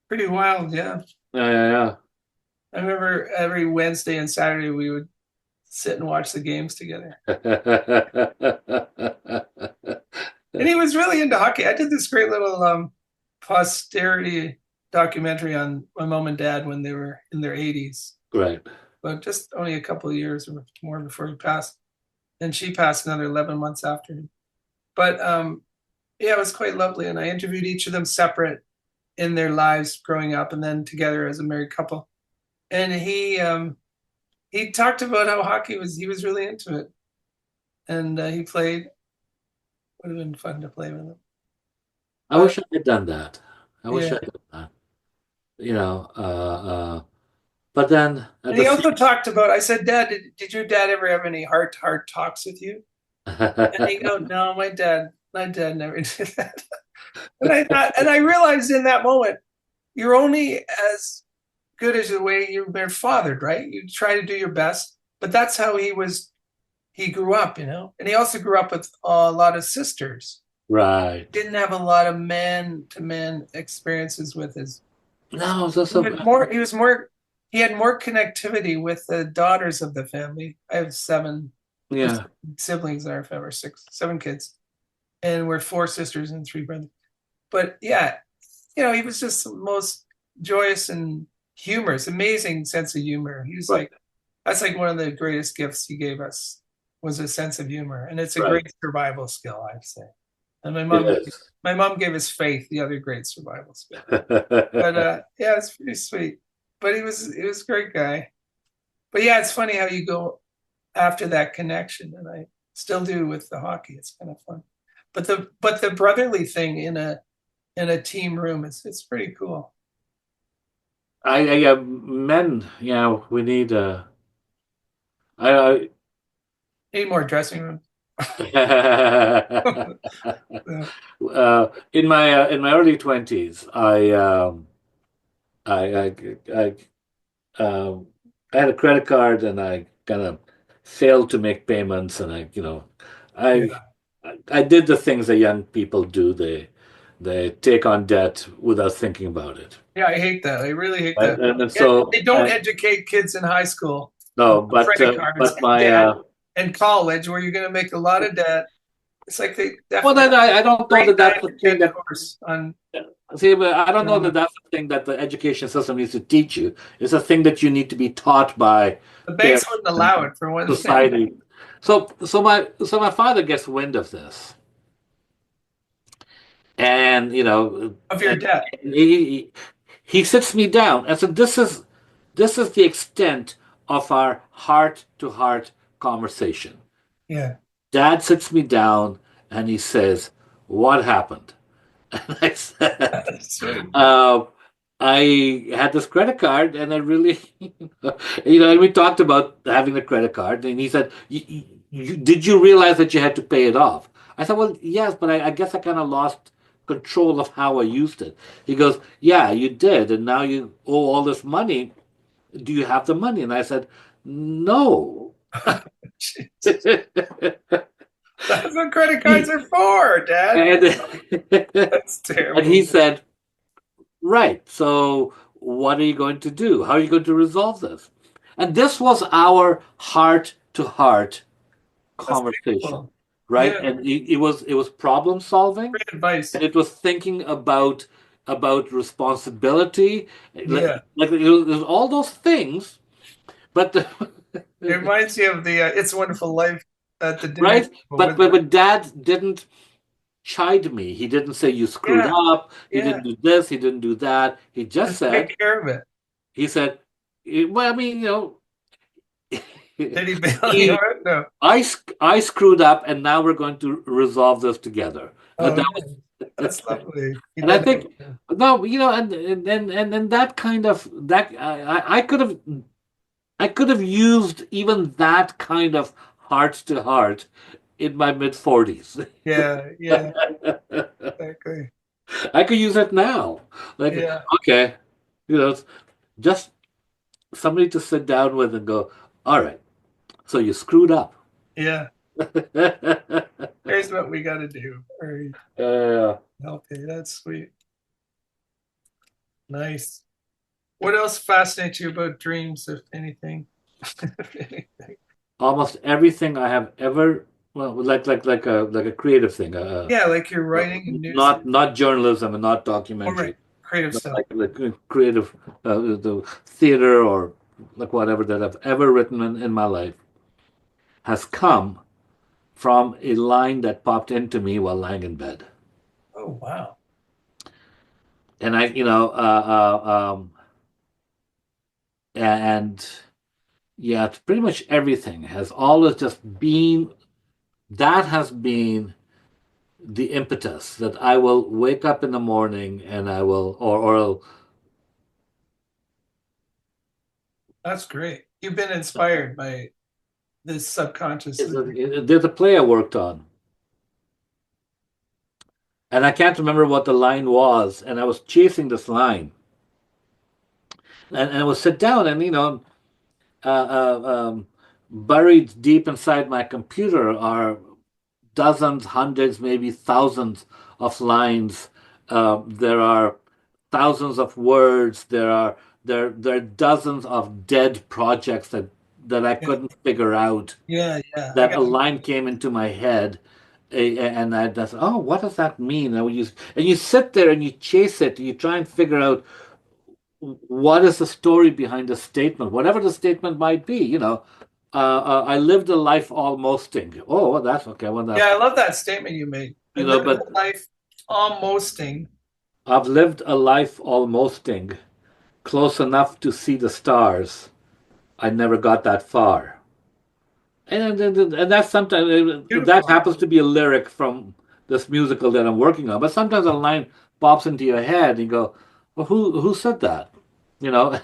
Speaker 1: Pretty wild, yeah.
Speaker 2: Yeah, yeah,
Speaker 1: I remember every Wednesday and Saturday we would sit and watch the games together.
Speaker 2: yeah.
Speaker 1: And he was really into hockey. I did this great little posterity documentary on my mom and dad when they were in their 80s,
Speaker 2: Right.
Speaker 1: but just only a couple of years or more before he passed. And she passed another 11 months after him. But yeah, it was quite lovely. And I interviewed each of them separate in their lives growing up and then together as a married couple. And he talked about how he was really into it. And he played. Would have been fun to play with him.
Speaker 2: I
Speaker 1: But
Speaker 2: wish I had done that. I wish
Speaker 1: yeah.
Speaker 2: I had done that. But then at
Speaker 1: And
Speaker 2: the
Speaker 1: he
Speaker 2: same
Speaker 1: also talked about, I said, Dad, did your dad ever have any heart to heart talks with you? And he go, no, my dad never did that. And I thought, and I realized in that moment, you're only as good as the way you've been fathered, right? You try to do your best, but that's how he grew up, And he also grew up with a lot of sisters.
Speaker 2: Right.
Speaker 1: Didn't have a lot of man-to-man experiences with his.
Speaker 2: No, so,
Speaker 1: He
Speaker 2: so
Speaker 1: had more. He was more. He had more connectivity with the daughters of the family. I have seven
Speaker 2: yeah.
Speaker 1: siblings in our family, or six, seven kids, and we're four sisters and three brothers. But yeah, he was just the most joyous and humorous, amazing sense of humor. He was
Speaker 2: Right.
Speaker 1: like, that's like one of the greatest gifts he gave us was a sense of humor, and it's a
Speaker 2: Right.
Speaker 1: great survival skill, I'd say. And
Speaker 2: It is.
Speaker 1: my mom gave us faith, the other great survival skill. But yeah, it's pretty sweet. But he was a great guy. But yeah, it's funny how you go after that connection, and I still do with the hockey. It's kind of fun. But the brotherly thing in a team room, it's pretty cool.
Speaker 2: Men, we need I
Speaker 1: Need more dressing rooms. Yeah.
Speaker 2: in my early 20s, I um I had a credit card and I kind of failed to make payments and I
Speaker 1: Yeah.
Speaker 2: I did the things that young people do. They take on debt without thinking about it.
Speaker 1: Yeah, I hate that. I really hate
Speaker 2: Right?
Speaker 1: that.
Speaker 2: And
Speaker 1: Yeah,
Speaker 2: so
Speaker 1: they don't educate kids in high school
Speaker 2: no,
Speaker 1: about credit cards
Speaker 2: but
Speaker 1: and
Speaker 2: my
Speaker 1: debt and college where you're going to make a lot of debt. It's like they
Speaker 2: well,
Speaker 1: definitely
Speaker 2: then I don't know
Speaker 1: grade
Speaker 2: that
Speaker 1: nine
Speaker 2: that's the
Speaker 1: or
Speaker 2: thing
Speaker 1: 10
Speaker 2: that
Speaker 1: course on
Speaker 2: see, but I don't know that
Speaker 1: drama.
Speaker 2: that's the thing that the education system needs to teach you. It's a thing that you need to be taught by
Speaker 1: The banks
Speaker 2: parents
Speaker 1: wouldn't allow
Speaker 2: and
Speaker 1: it for one thing
Speaker 2: society. So my father gets wind of this, and
Speaker 1: of your debt.
Speaker 2: he sits me down and said, this is the extent of our heart to heart conversation.
Speaker 1: Yeah.
Speaker 2: Dad sits me down and he says, "What happened?" And I said,
Speaker 1: Sweet.
Speaker 2: uh, I had this credit card and I really, and we talked about having the credit card. And he said, did you realize that you had to pay it off? I said, well, yes, but I guess I kind of lost control of how I used it. He goes, yeah, you did. And now you owe all this money. Do you have the money? And I said, no.
Speaker 1: Jesus. That's what credit cards are for, Dad.
Speaker 2: and,
Speaker 1: That's
Speaker 2: and he
Speaker 1: terrible.
Speaker 2: said, right. So what are you going to do? How are you going to resolve this? And this was our heart to heart
Speaker 1: That's
Speaker 2: conversation,
Speaker 1: beautiful.
Speaker 2: right?
Speaker 1: Yeah.
Speaker 2: And it was problem solving,
Speaker 1: Great advice.
Speaker 2: and it was thinking about responsibility,
Speaker 1: Yeah.
Speaker 2: like it was all those things. But
Speaker 1: It reminds you of the It's a Wonderful Life at the dinner
Speaker 2: right,
Speaker 1: table with
Speaker 2: but Dad didn't chide me. He didn't say you screwed
Speaker 1: yeah,
Speaker 2: up. He
Speaker 1: yeah.
Speaker 2: didn't do this. He didn't do that. He just
Speaker 1: Just
Speaker 2: said
Speaker 1: take care of it.
Speaker 2: he said, well, I mean,
Speaker 1: Did he bail you
Speaker 2: he
Speaker 1: out? No.
Speaker 2: I screwed up, and now we're going to resolve this together.
Speaker 1: Oh,
Speaker 2: That
Speaker 1: yeah.
Speaker 2: was,
Speaker 1: That's lovely. He
Speaker 2: and I
Speaker 1: did
Speaker 2: think
Speaker 1: it.
Speaker 2: no, and that kind of that I could have used even that kind of heart to heart in my mid 40s.
Speaker 1: Yeah, yeah, exactly.
Speaker 2: I could use it now. Like,
Speaker 1: Yeah,
Speaker 2: okay, you know, just somebody to sit down with and go, all right, so you screwed up.
Speaker 1: yeah.
Speaker 2: Yeah.
Speaker 1: Here's what we got to do. Very
Speaker 2: Yeah.
Speaker 1: healthy. That's sweet. Nice. What else fascinates you about dreams, if anything? If anything.
Speaker 2: Almost everything I have ever, well, like a creative thing,
Speaker 1: Yeah, like you're writing and news.
Speaker 2: not journalism and not
Speaker 1: All right,
Speaker 2: documentary,
Speaker 1: creative
Speaker 2: but
Speaker 1: stuff.
Speaker 2: like creative, the theater or like whatever that I've ever written in my life has come from a line that popped into me while lying in bed.
Speaker 1: Oh, wow.
Speaker 2: And and yeah, pretty much everything has always just been that has been the impetus that I will wake up in the morning and I will or
Speaker 1: That's great. You've been inspired by this subconsciously.
Speaker 2: there's a play I worked on and I can't remember what the line was and I was chasing this line and I would sit down and uh, uh, um, buried deep inside my computer are dozens, hundreds, maybe thousands of lines. There are thousands of words. There are dozens of dead projects that I couldn't figure out.
Speaker 1: Yeah, yeah.
Speaker 2: That a line came into my head, and I just, oh, what does that mean? And you sit there and you chase it. You try and figure out what is the story behind the statement, whatever the statement might be. I lived a life almosting. Oh, well, that's okay. Well,
Speaker 1: Yeah, I love that statement you made. I lived
Speaker 2: but
Speaker 1: a life almosting.
Speaker 2: I've lived a life almosting, close enough to see the stars. I never got that far. And that's sometimes that
Speaker 1: Beautiful.
Speaker 2: happens to be a lyric from this musical that I'm working on. But sometimes a line pops into your head and you go, well, who said that? You know,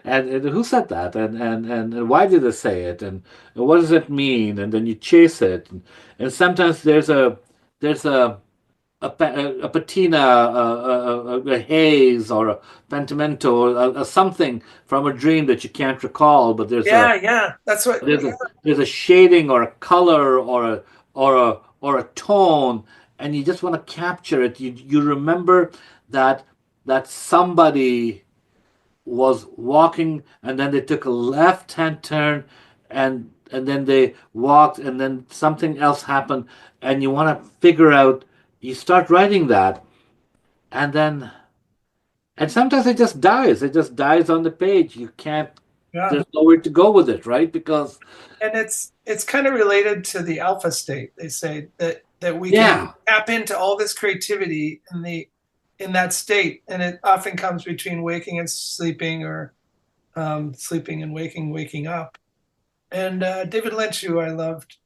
Speaker 2: and who said that? And why did they say it? And what does it mean? And then you chase it. And sometimes there's a patina, a haze, or a pentimento, a something from a dream that you can't recall, but
Speaker 1: Yeah, that's what.
Speaker 2: there's a shading or a color or a tone, and you just want to capture it. You remember that somebody was walking, and then they took a left-hand turn, and then they walked, and then something else happened, and you want to figure out. You start writing that, and then and sometimes it just dies. It just dies on the page. You can't.
Speaker 1: Yeah.
Speaker 2: There's nowhere to go with it, right? Because
Speaker 1: And it's kind of related to the alpha state. They say that we can tap into all this creativity in that state, and it often comes between waking and sleeping, or sleeping and waking up. And David Lynch, who I loved,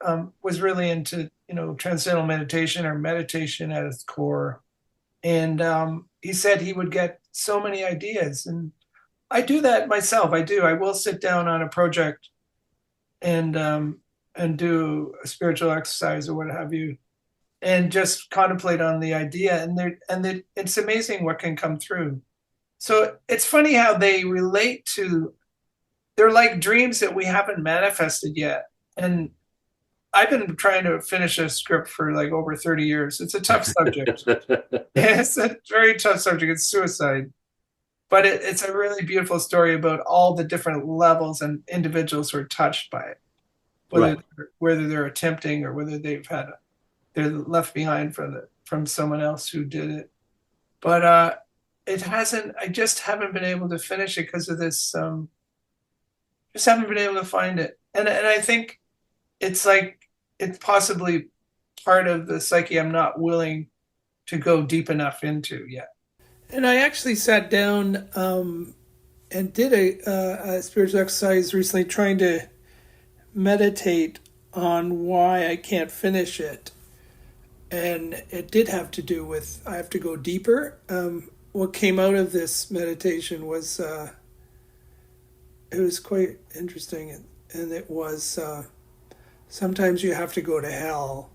Speaker 1: was really into transcendental meditation, or meditation at its core. And he said he would get so many ideas, and I do that myself. I will sit down on a project and do a spiritual exercise or what have you, and just contemplate on the idea. And it's amazing what can come through. So it's funny how they relate to. They're like dreams that we haven't manifested yet. And I've been trying to finish a script for like over 30 years. It's a tough subject. It's a very tough subject. It's suicide. But it's a really beautiful story about all the different levels and individuals who are touched by it, whether they're attempting or whether they're left behind from someone else who did it. But it hasn't. I just haven't been able to finish it because of this. Just haven't been able to find it, and I think it's like it's possibly part of the psyche I'm not willing to go deep enough into yet. And I actually sat down and did a spiritual exercise recently, trying to meditate on why I can't finish it. And it did have to do with I have to go deeper. What came out of this meditation was it was quite interesting, and it was sometimes you have to go to hell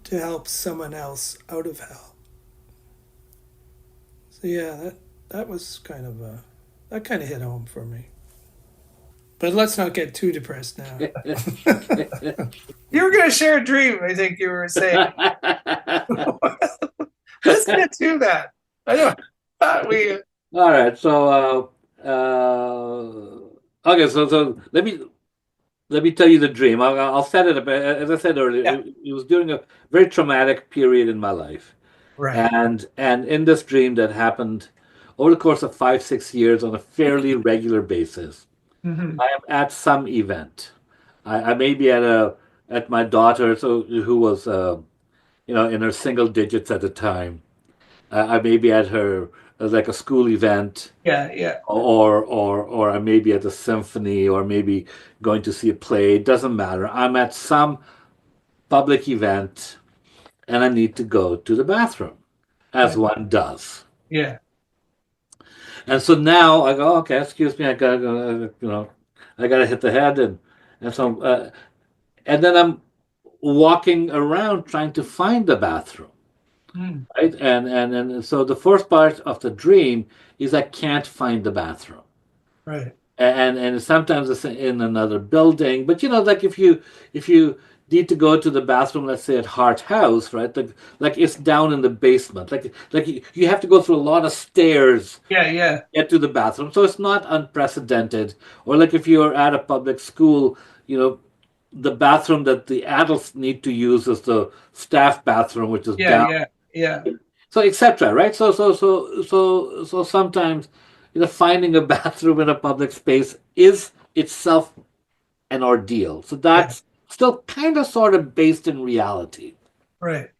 Speaker 1: to help someone else out of hell. So yeah, that was kind of that kind of hit home for me. But let's not get too depressed now. You were going to share a dream, I think you were saying. Let's get to that. I know.
Speaker 2: All right. So okay. So let me tell you the dream. I'll set it up. As I said earlier, it was during a very traumatic period in my life.
Speaker 1: Right.
Speaker 2: And in this dream that happened over the course of 5-6 years on a fairly regular basis,
Speaker 1: Mm-hmm.
Speaker 2: I am at some event. I may be at my daughter's, who was in her single digits at the time. I may be at her like a school event.
Speaker 1: Yeah.
Speaker 2: Or I may be at a symphony, or maybe going to see a play. It doesn't matter. I'm at some public event, and I need to go to the bathroom, as one does.
Speaker 1: Yeah.
Speaker 2: And so now I go, okay, excuse me, I gotta go, I gotta hit the head, and then I'm walking around trying to find the bathroom, right? And so the first part of the dream is I can't find the bathroom,
Speaker 1: right?
Speaker 2: And sometimes it's in another building, but like if you need to go to the bathroom, let's say at Hart House, right? Like it's down in the basement. Like you have to go through a lot of stairs
Speaker 1: Yeah, yeah,
Speaker 2: get to the bathroom. So it's not unprecedented. Or like if you're at a public school, you know, the bathroom that the adults need to use is the staff bathroom, which is
Speaker 1: yeah,
Speaker 2: down.
Speaker 1: yeah, yeah.
Speaker 2: So etc. Right? So sometimes, finding a bathroom in a public space is itself an ordeal. So
Speaker 1: Yeah,
Speaker 2: that's still kind of sort of based in reality.
Speaker 1: right.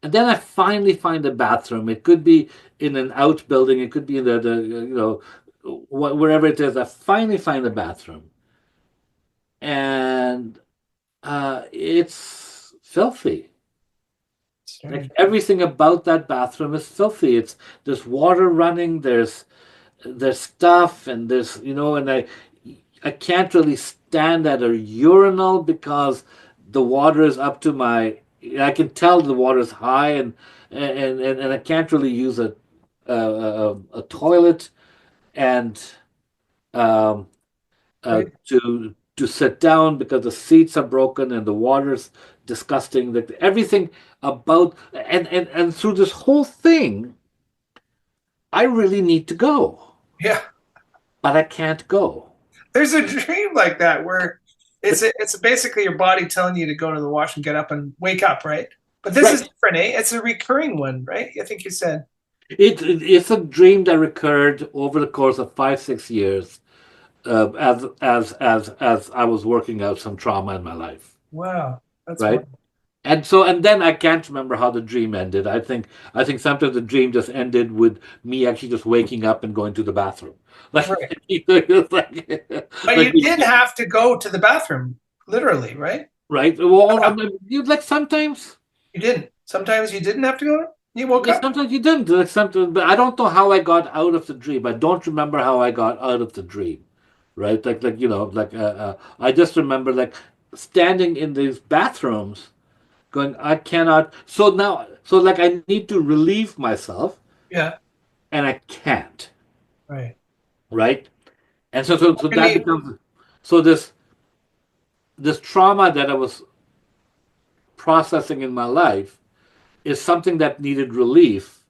Speaker 2: And then I finally find a bathroom. It could be in an outbuilding. It could be in wherever it is. I finally find a bathroom, and it's filthy. Like
Speaker 1: Strange.
Speaker 2: everything about that bathroom is filthy. There's water running. There's stuff, and and I can't really stand at a urinal because the water is up to my. I can tell the water is high, and I can't really use a toilet and um,
Speaker 1: Right.
Speaker 2: to sit down because the seats are broken and the water's disgusting. Like everything about and through this whole thing, I really need to go,
Speaker 1: Yeah.
Speaker 2: but I can't go.
Speaker 1: There's a dream like that where it's basically your body telling you to go to the wash and get up and wake up, right? But this is
Speaker 2: Right.
Speaker 1: different, eh? It's a recurring one, right? I think you said.
Speaker 2: It's a dream that recurred over the course of 5 6 years, as I was working out some trauma in my life,
Speaker 1: Wow, that's
Speaker 2: right?
Speaker 1: one.
Speaker 2: And then I can't remember how the dream ended. I think sometimes the dream just ended with me actually just waking up and going to the bathroom, like
Speaker 1: Right.
Speaker 2: it's like
Speaker 1: But
Speaker 2: like
Speaker 1: you did have to go to the bathroom, literally, right?
Speaker 2: right. Well, I
Speaker 1: Wow.
Speaker 2: mean, you like sometimes.
Speaker 1: You didn't. Sometimes you didn't have to go. You woke
Speaker 2: Yeah,
Speaker 1: up.
Speaker 2: sometimes you didn't. Like sometimes, but I don't know how I got out of the dream. I don't remember how I got out of the dream, right? I just remember like standing in these bathrooms, going, I cannot. So now, so like I need to relieve myself,
Speaker 1: Yeah.
Speaker 2: and I can't,
Speaker 1: Right.
Speaker 2: right? And so
Speaker 1: I
Speaker 2: that
Speaker 1: mean,
Speaker 2: becomes so this trauma that I was processing in my life is something that needed relief,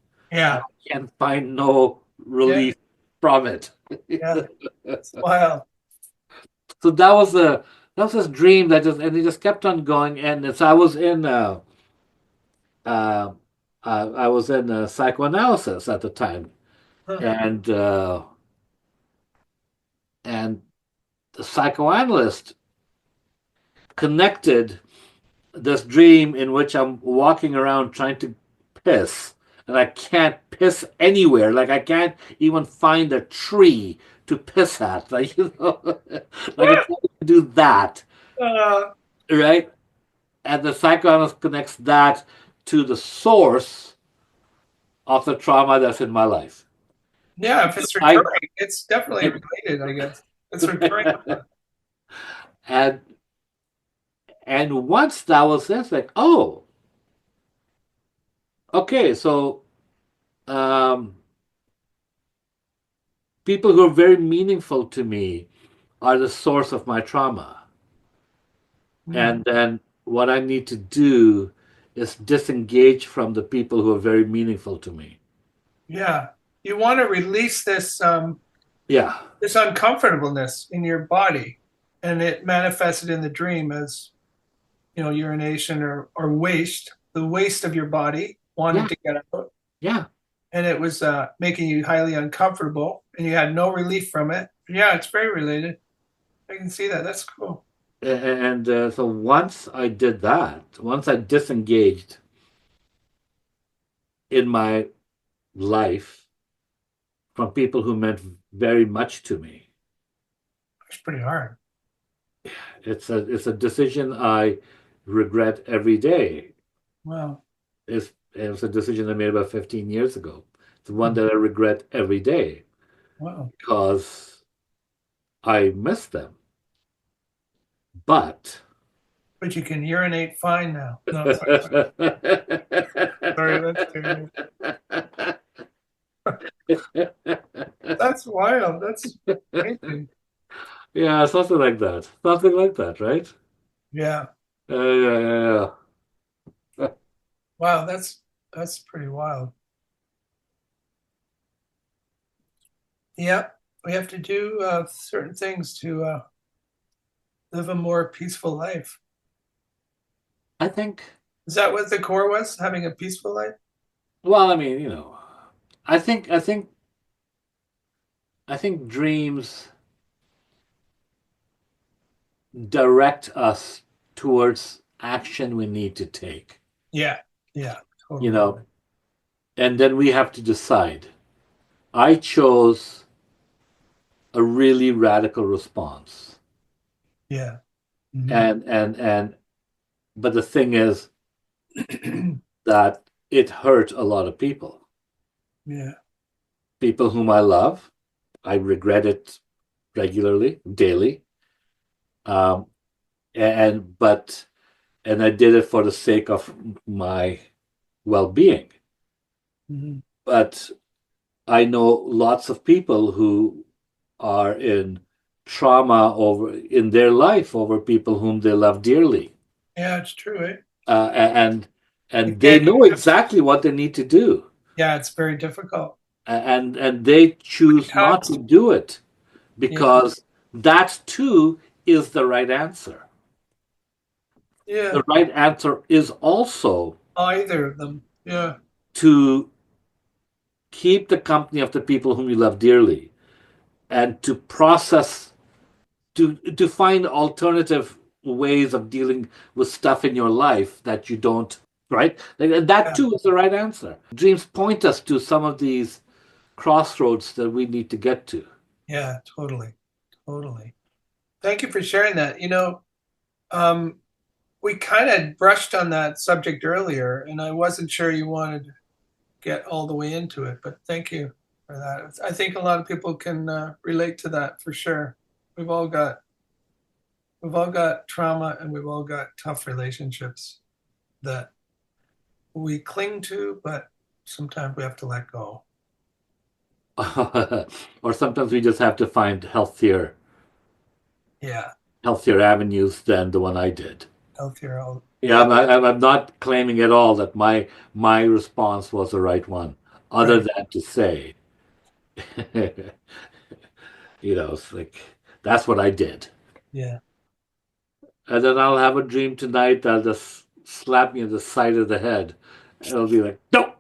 Speaker 2: and
Speaker 1: yeah.
Speaker 2: I can find no
Speaker 1: Yeah.
Speaker 2: relief from it.
Speaker 1: Yeah. It's wild.
Speaker 2: So that was this dream that just and it just kept on going. And so uh, I was in psychoanalysis at the time,
Speaker 1: Huh.
Speaker 2: and uh, and the psychoanalyst connected this dream in which I'm walking around trying to piss, and I can't piss anywhere. Like I can't even find a tree to piss at. Like like I can't do that,
Speaker 1: Uh,
Speaker 2: right? And the psychoanalyst connects that to the source of the trauma that's in my life.
Speaker 1: yeah, if it's
Speaker 2: I
Speaker 1: recurring, it's definitely related, I guess. It's recurring.
Speaker 2: and and once that was it, it's like, oh, okay, so um, people who are very meaningful to me are the source of my trauma.
Speaker 1: Hmm.
Speaker 2: And then what I need to do is disengage from the people who are very meaningful to me.
Speaker 1: Yeah. You want to release
Speaker 2: Yeah,
Speaker 1: this uncomfortableness in your body, and it manifested in the dream as, urination or waste, the waste of your body wanting
Speaker 2: yeah,
Speaker 1: to get out.
Speaker 2: yeah.
Speaker 1: And it was making you highly uncomfortable and you had no relief from it. Yeah, it's very related. I can see that. That's cool.
Speaker 2: And so once I did that, once I disengaged in my life from people who meant very much to me,
Speaker 1: It's pretty hard.
Speaker 2: it's a decision I regret every day.
Speaker 1: Wow.
Speaker 2: It's a decision I made about 15 years ago. It's one
Speaker 1: Hmm.
Speaker 2: that I regret every day
Speaker 1: Wow.
Speaker 2: because I miss them. But
Speaker 1: But you can urinate fine now. No, sorry. Sorry, that's terrible. That's wild. That's amazing.
Speaker 2: yeah, something like that. Something like that, right?
Speaker 1: Yeah.
Speaker 2: Yeah, yeah.
Speaker 1: Wow, that's pretty wild. Yeah, we have to do certain things to live a more peaceful life.
Speaker 2: I think,
Speaker 1: Is that what the core was? Having a peaceful life?
Speaker 2: well, I mean, I think, I think, I think dreams direct us towards action we need to take,
Speaker 1: Yeah, yeah,
Speaker 2: you
Speaker 1: totally.
Speaker 2: know, and then we have to decide. I chose a really radical response.
Speaker 1: Yeah. Hmm.
Speaker 2: And but the thing is that it hurt a lot of people.
Speaker 1: Yeah.
Speaker 2: People whom I love. I regret it regularly, daily. Um, and but and I did it for the sake of my well-being.
Speaker 1: Hmm.
Speaker 2: But I know lots of people who are in trauma over in their life over people whom they love dearly.
Speaker 1: Yeah, it's true, eh?
Speaker 2: And
Speaker 1: You
Speaker 2: they
Speaker 1: can't,
Speaker 2: know exactly what they need to do.
Speaker 1: yeah, it's very difficult.
Speaker 2: And they choose not
Speaker 1: Tough.
Speaker 2: to do it
Speaker 1: Yeah.
Speaker 2: because that too is the right answer. The
Speaker 1: Yeah.
Speaker 2: right answer is also
Speaker 1: Either of them. Yeah.
Speaker 2: to keep the company of the people whom you love dearly and to process to find alternative ways of dealing with stuff in your life that you don't, right? That
Speaker 1: Yeah.
Speaker 2: too is the right answer. Dreams point us to some of these crossroads that we need to get to.
Speaker 1: Yeah, totally. Totally. Thank you for sharing that. Um, we kind of brushed on that subject earlier, and I wasn't sure you wanted to get all the way into it, but thank you for that. I think a lot of people can relate to that for sure. We've all got we've all got trauma, and we've all got tough relationships that we cling to, but sometimes we have to let go.
Speaker 2: Or sometimes we just have to find
Speaker 1: Yeah,
Speaker 2: healthier avenues than the one I did.
Speaker 1: healthier.
Speaker 2: Yeah,
Speaker 1: Yeah,
Speaker 2: I'm not claiming at all that my response was the right one, other
Speaker 1: right.
Speaker 2: than to say, it's like that's what I did.
Speaker 1: Yeah.
Speaker 2: And then I'll have a dream tonight that'll just slap me in the side of the head. It'll be like, no.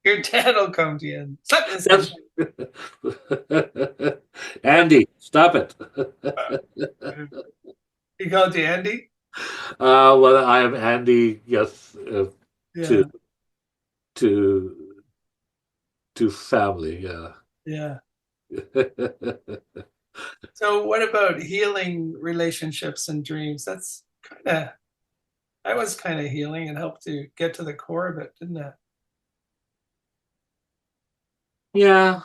Speaker 1: Your dad will come to you and slap you inside.
Speaker 2: That's Andy, stop it.
Speaker 1: He called you Andy?
Speaker 2: Well, I am Andy, yes, to
Speaker 1: Yeah,
Speaker 2: to to family, yeah.
Speaker 1: yeah. So what about healing relationships and dreams? That was kind of healing and helped to get to the core of it, didn't it?
Speaker 2: Yeah,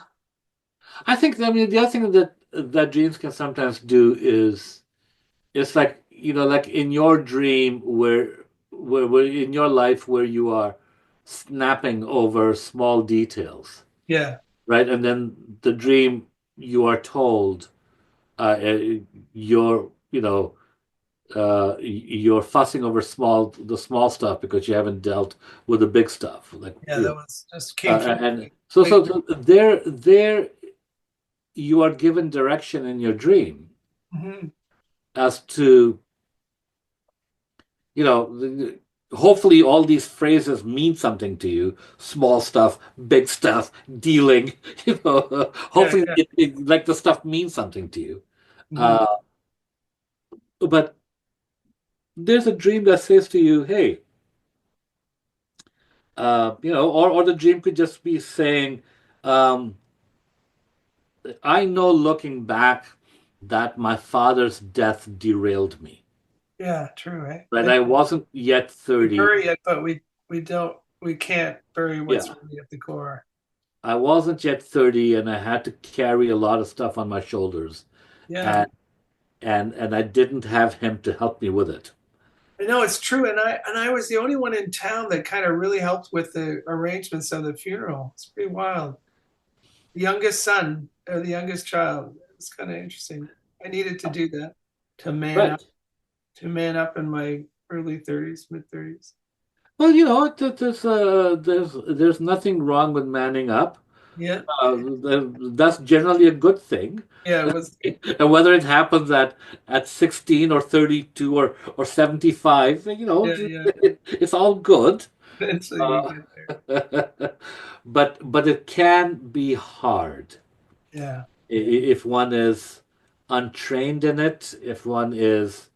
Speaker 2: I think, I mean, the other thing that dreams can sometimes do is it's like, like in your dream where in your life where you are snapping over small details,
Speaker 1: Yeah,
Speaker 2: right? And then the dream you are told you're, you're fussing over the small stuff because you haven't dealt with the big stuff. Like,
Speaker 1: yeah, that was just came through.
Speaker 2: and so, so there you are given direction in your dream
Speaker 1: Mhm.
Speaker 2: as to, hopefully all these phrases mean something to you. Small stuff, big stuff, dealing,
Speaker 1: Yeah,
Speaker 2: hopefully
Speaker 1: yeah.
Speaker 2: like the stuff means something to you.
Speaker 1: Mhm.
Speaker 2: Uh, but there's a dream that says to you, hey, or the dream could just be saying, um, I know looking back that my father's death derailed me.
Speaker 1: Yeah, true, right?
Speaker 2: Right?
Speaker 1: And
Speaker 2: I wasn't yet
Speaker 1: we
Speaker 2: 30.
Speaker 1: bury it, but we can't bury what's
Speaker 2: Yeah.
Speaker 1: really at the core.
Speaker 2: I wasn't yet 30 and I had to carry a lot of stuff on my shoulders.
Speaker 1: Yeah.
Speaker 2: And and I didn't have him to help me with it.
Speaker 1: I know it's true, and I was the only one in town that kind of really helped with the arrangements of the funeral. It's pretty wild. The youngest son or the youngest child. It's kind of interesting. I needed to do that. to man up
Speaker 2: Right.
Speaker 1: to man up in my early 30s, mid 30s.
Speaker 2: Well, there's nothing wrong with manning up.
Speaker 1: Yeah.
Speaker 2: That's generally a good thing.
Speaker 1: Yeah, it was.
Speaker 2: And whether it happens at 16 or 32 or 75,
Speaker 1: Yeah, yeah.
Speaker 2: it's all good.
Speaker 1: Eventually we
Speaker 2: Uh,
Speaker 1: get there.
Speaker 2: but it can be hard
Speaker 1: Yeah.
Speaker 2: if one is untrained in it, if one is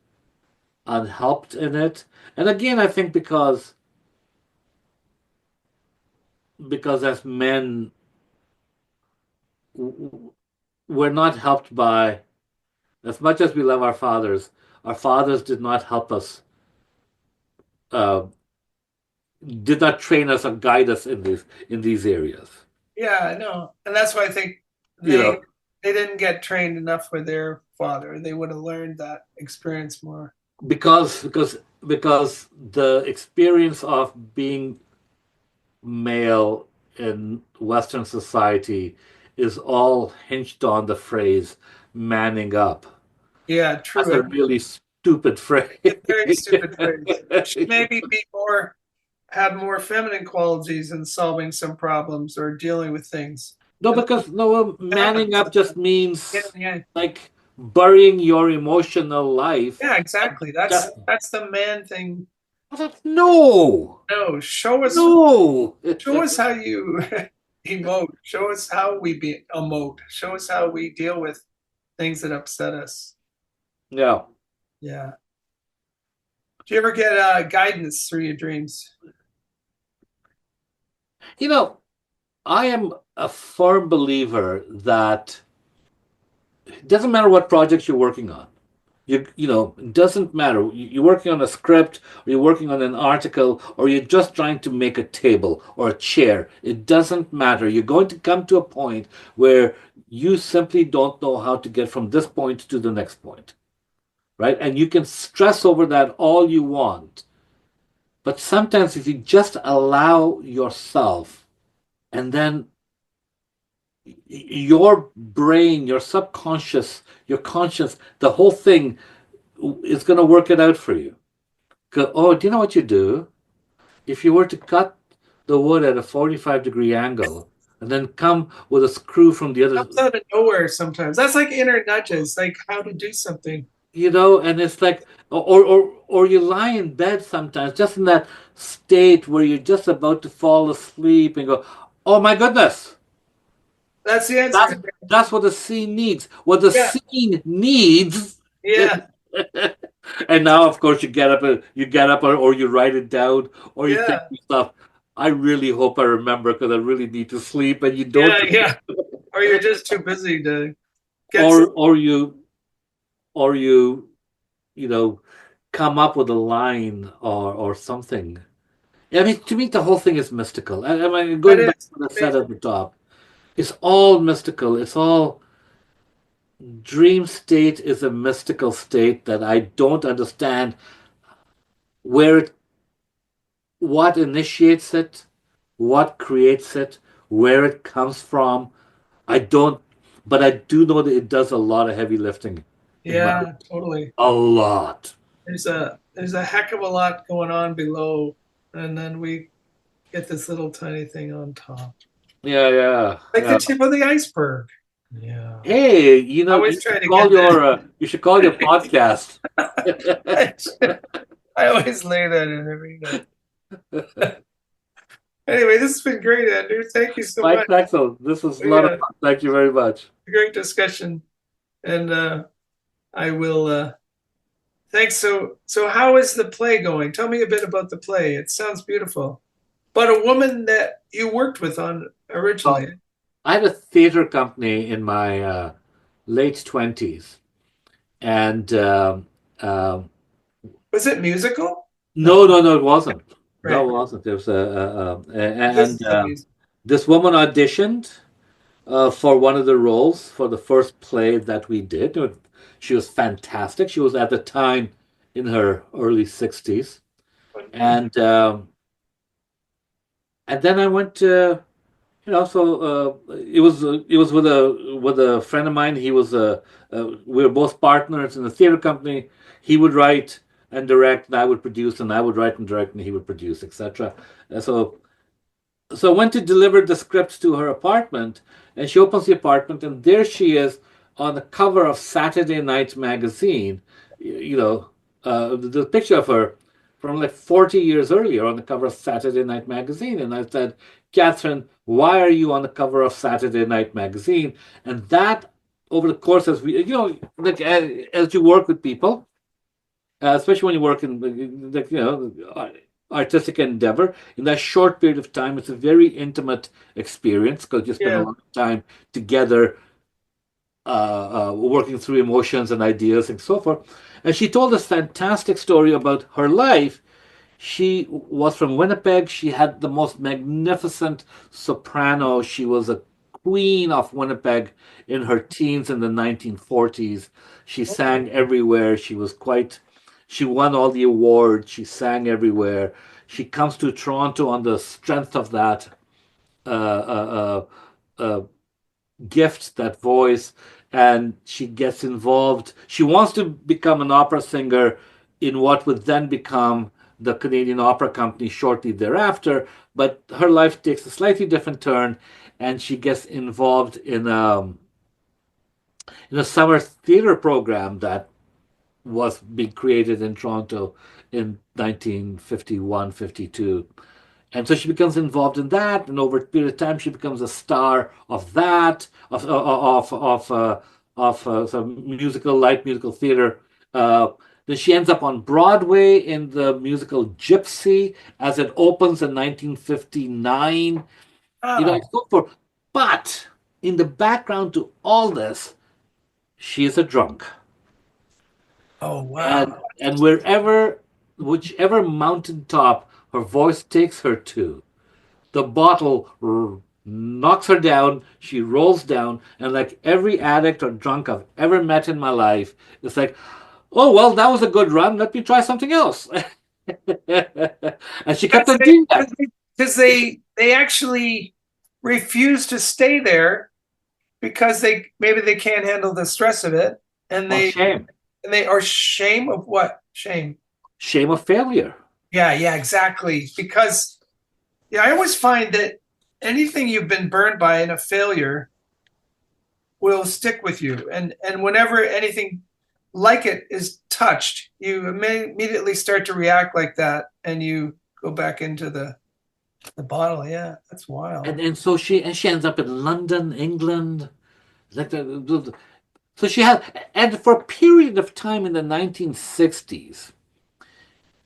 Speaker 2: unhelped in it. And again, I think because as men, we're not helped by, as much as we love our fathers did not help us, uh, did not train us or guide us in these areas.
Speaker 1: Yeah, I know. And that's why I think
Speaker 2: You
Speaker 1: they
Speaker 2: know,
Speaker 1: they didn't get trained enough with their father. They would have learned that experience more.
Speaker 2: because the experience of being male in Western society is all hinged on the phrase manning up.
Speaker 1: Yeah,
Speaker 2: That's
Speaker 1: true.
Speaker 2: a really stupid phrase.
Speaker 1: It's a very stupid phrase. Should maybe be more have more feminine qualities in solving some problems or dealing with things.
Speaker 2: No,
Speaker 1: And
Speaker 2: because no, manning up just
Speaker 1: yeah,
Speaker 2: means
Speaker 1: yeah,
Speaker 2: like burying your emotional life.
Speaker 1: yeah,
Speaker 2: And
Speaker 1: exactly.
Speaker 2: just
Speaker 1: That's the man thing.
Speaker 2: I thought, no,
Speaker 1: No,
Speaker 2: no.
Speaker 1: show us how you emote. Show us how we be emote. Show us how we deal with things that upset us.
Speaker 2: Yeah.
Speaker 1: Yeah. Do you ever get guidance through your dreams?
Speaker 2: You know, I am a firm believer that it doesn't matter what projects you're working on. It doesn't matter. You're working on a script, or you're working on an article, or you're just trying to make a table or a chair. It doesn't matter. You're going to come to a point where you simply don't know how to get from this point to the next point, right? And you can stress over that all you want. But sometimes if you just allow yourself, and then your brain, your subconscious, your conscious, the whole thing is going to work it out for you. Oh, do you know what you do? If you were to cut the wood at a 45-degree angle and then come with a screw from the other,
Speaker 1: Comes out of nowhere sometimes. That's like inner nudges, like how to do something.
Speaker 2: and it's like, or you lie in bed sometimes, just in that state where you're just about to fall asleep and go, oh my goodness,
Speaker 1: That's the
Speaker 2: that's
Speaker 1: answer.
Speaker 2: that's what the scene needs. What the
Speaker 1: Yeah,
Speaker 2: scene needs.
Speaker 1: yeah,
Speaker 2: And now, of course, you get up, or you write it down, or you think
Speaker 1: yeah,
Speaker 2: to yourself, I really hope I remember because I really need to sleep, and you don't,
Speaker 1: yeah, yeah. Or you're just too busy to get some.
Speaker 2: or you you know come up with a line or something. I mean, to me, the whole thing is mystical. I mean,
Speaker 1: That
Speaker 2: going back to
Speaker 1: is
Speaker 2: what I said
Speaker 1: amazing.
Speaker 2: at the top, it's all mystical. It's all dream state is a mystical state that I don't understand where it what initiates it, what creates it, where it comes from. I don't, but I do know that it does a lot of heavy lifting in my life.
Speaker 1: Yeah, totally.
Speaker 2: A lot.
Speaker 1: There's a heck of a lot going on below, and then we get this little tiny thing on top,
Speaker 2: Yeah, yeah,
Speaker 1: like the
Speaker 2: yeah.
Speaker 1: tip of the iceberg. Yeah.
Speaker 2: Hey,
Speaker 1: I
Speaker 2: you
Speaker 1: always try
Speaker 2: should
Speaker 1: to
Speaker 2: call
Speaker 1: get
Speaker 2: your podcast.
Speaker 1: that. I always lay that in every night. Anyway, this has been great, Andrew. Thank you so much.
Speaker 2: Mike Axel, this was a lot of
Speaker 1: Yeah,
Speaker 2: fun. Thank you very much.
Speaker 1: great discussion, and I will. Thanks. So how is the play going? Tell me a bit about the play. It sounds beautiful. But a woman that you worked with on originally.
Speaker 2: Um, I had a theater company in my late 20s, and
Speaker 1: Was it musical? No,
Speaker 2: no, no, no, it wasn't. No,
Speaker 1: right.
Speaker 2: it wasn't. It was
Speaker 1: This
Speaker 2: and
Speaker 1: is a music.
Speaker 2: this woman auditioned for one of the roles for the first play that we did. She was fantastic. She was at the time in her early 60s, and then I went to So it was with a friend of mine. He was we were both partners in a theater company. He would write and direct, and I would produce, and I would write and direct, and he would produce, etc. So I went to deliver the scripts to her apartment, and she opens the apartment, and there she is on the cover of Saturday Night Magazine. The picture of her from like 40 years earlier on the cover of Saturday Night Magazine. And I said, Catherine, why are you on the cover of Saturday Night Magazine? And that, over the course, like as you work with people, especially when you work in artistic endeavor, in that short period of time, it's a very intimate experience because you spend a lot of time together, working through emotions and ideas and so forth. And she told this fantastic story about her life. She was from Winnipeg. She had the most magnificent soprano. She was a queen of Winnipeg in her teens in the 1940s. She sang everywhere. She won all the awards. She sang everywhere. She comes to Toronto on the strength of that uh, uh, gift, that voice, and she gets involved. She wants to become an opera singer in what would then become the Canadian Opera Company shortly thereafter, but her life takes a slightly different turn, and she gets involved in a summer theater program that was being created in Toronto in 1951, 52. And so she becomes involved in that, and over a period of time, she becomes a star of that, of some light musical theater. Then she ends up on Broadway in the musical Gypsy as it opens in 1959. And so forth. But in the background to all this, she is a drunk.
Speaker 1: Oh, wow.
Speaker 2: And whichever mountaintop her voice takes her to, the bottle knocks her down. She rolls down, and like every addict or drunk I've ever met in my life, it's like, oh well, that was a good run. Let me try something else. And she kept on doing that
Speaker 1: because they actually refuse to stay there because they can't handle the stress of it, and
Speaker 2: shame.
Speaker 1: And they are shame of what? Shame.
Speaker 2: Shame of failure.
Speaker 1: Yeah, exactly. Because I always find that anything you've been burned by in a failure will stick with you. And whenever anything like it is touched, you immediately start to react like that, and you go back into the bottle. Yeah, that's wild.
Speaker 2: And so she ends up in London, England. Like so she had, and for a period of time in the 1960s.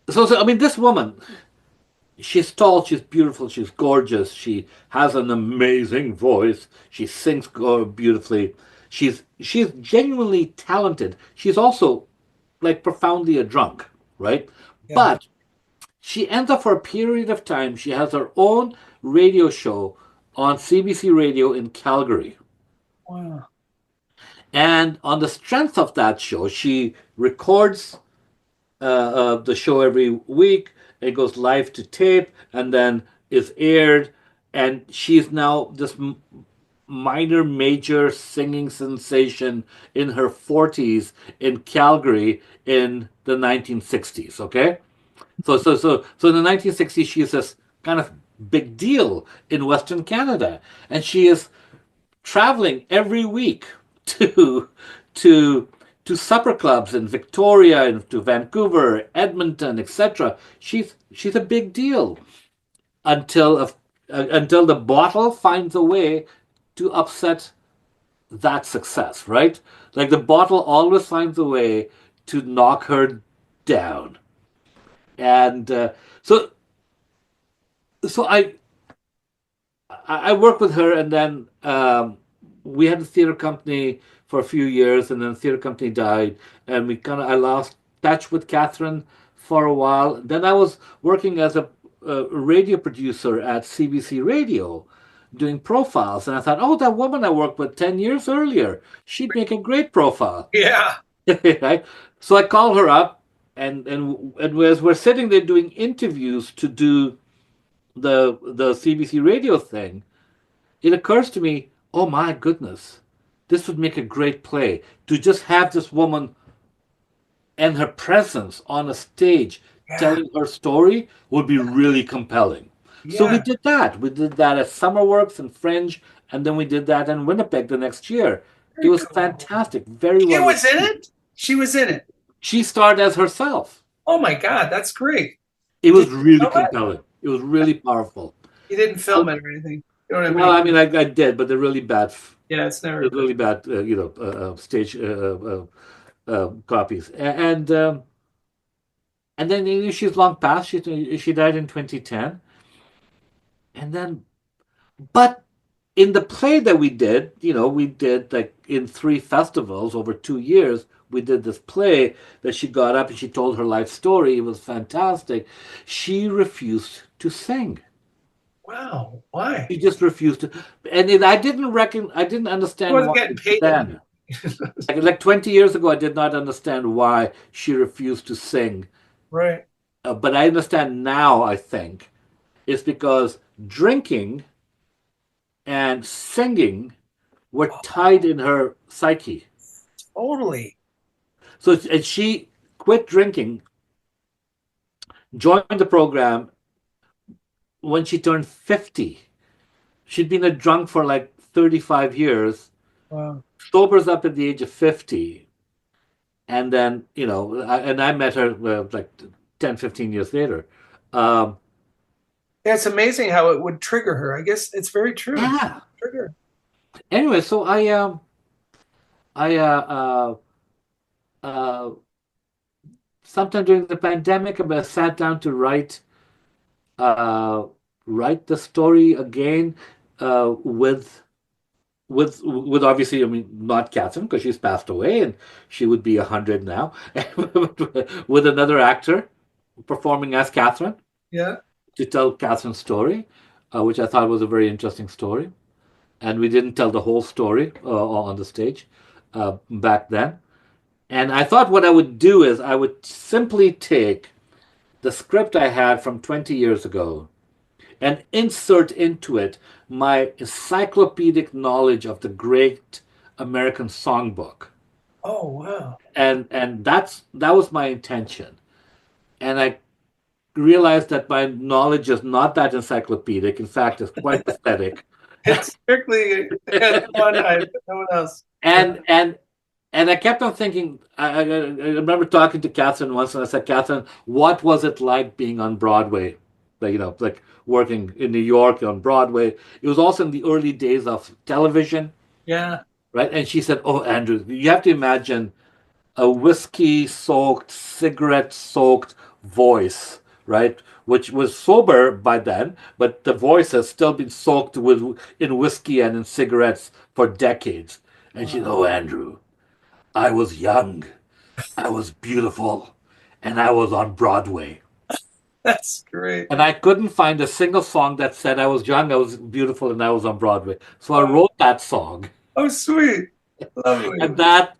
Speaker 2: So I mean, this woman, she's tall, she's beautiful, she's gorgeous, she has an amazing voice, she sings beautifully, she's genuinely talented. She's also like profoundly a drunk, right? Yeah. But she ends up for a period of time, she has her own radio show on CBC Radio in Calgary.
Speaker 1: Wow.
Speaker 2: And on the strength of that show, she records the show every week. It goes live to tape and then is aired. And she's now this minor, major singing sensation in her 40s in Calgary in the 1960s. Okay, so in the 1960s, she's this kind of big deal in Western Canada, and she is traveling every week to to supper clubs in Victoria and to Vancouver, Edmonton, etc. She's a big deal until the bottle finds a way to upset that success, right? Like the bottle always finds a way to knock her down, and so I worked with her, and then we had a theater company for a few years, and then the theater company died, and I lost touch with Catherine for a while. Then I was working as a radio producer at CBC Radio, doing profiles, and I thought, oh, that woman I worked with 10 years earlier, she'd make a great profile.
Speaker 1: Yeah.
Speaker 2: Right? So I called her up, and as we're sitting there doing interviews to do the CBC Radio thing, it occurs to me, oh my goodness, this would make a great play. To just have this woman and her presence on a stage telling her story would be really compelling. So we did that. We did that at Summerworks and Fringe, and then we did that in Winnipeg the next year. It was fantastic. Very well.
Speaker 3: She was in it? She was in it.
Speaker 2: She starred as herself.
Speaker 3: Oh my God, that's great.
Speaker 2: It was really compelling. It was really powerful.
Speaker 3: You didn't film it or anything. You know what I mean?
Speaker 2: Well, I mean, I did, but they're really bad.
Speaker 3: Yeah, it's never
Speaker 2: really bad, stage copies. And then she's long past. She died in 2010. And then, but in the play that we did, we did like in 3 festivals over 2 years. We did this play that she got up and she told her life story. It was fantastic. She refused to sing.
Speaker 3: Wow, why?
Speaker 2: She just refused to, and I didn't understand
Speaker 3: why.
Speaker 2: Getting paid then. like 20 years ago, I did not understand why she refused to sing.
Speaker 3: Right.
Speaker 2: But I understand now. I think it's because drinking and singing were tied in her psyche.
Speaker 3: Totally.
Speaker 2: So and she quit drinking, joined the program when she turned 50. She'd been a drunk for like 35 years.
Speaker 3: Wow.
Speaker 2: Sobers up at the age of 50. And then, I met her like 10, 15 years later.
Speaker 3: It's amazing how it would trigger her. I guess it's very true.
Speaker 2: Yeah.
Speaker 3: Trigger.
Speaker 2: Anyway, so sometime during the pandemic, I sat down to write the story again with obviously, I mean, not Catherine, because she's passed away and she would be 100 now, with another actor performing as Catherine.
Speaker 3: Yeah.
Speaker 2: To tell Catherine's story, which I thought was a very interesting story. And we didn't tell the whole story on the stage back then. And I thought what I would do is I would simply take the script I had from 20 years ago and insert into it my encyclopedic knowledge of the great American songbook.
Speaker 3: Oh, wow.
Speaker 2: And that was my intention. And I realized that my knowledge is not that encyclopedic. In fact, it's quite pathetic.
Speaker 3: It's strictly no one else.
Speaker 2: And I kept on thinking, I remember talking to Catherine once, and I said, Catherine, what was it like being on Broadway? Like working in New York on Broadway. It was also in the early days of television.
Speaker 3: Yeah.
Speaker 2: Right? And she said, oh, Andrew, you have to imagine a whiskey-soaked, cigarette-soaked voice, right? Which was sober by then, but the voice has still been soaked in whiskey and in cigarettes for decades. And she said, oh, Andrew, I was young, I was beautiful, and I was on Broadway.
Speaker 3: That's great.
Speaker 2: And I couldn't find a single song that said I was young, I was beautiful, and I was on Broadway. So I wrote that song.
Speaker 3: Oh, sweet. Lovely.
Speaker 2: And that,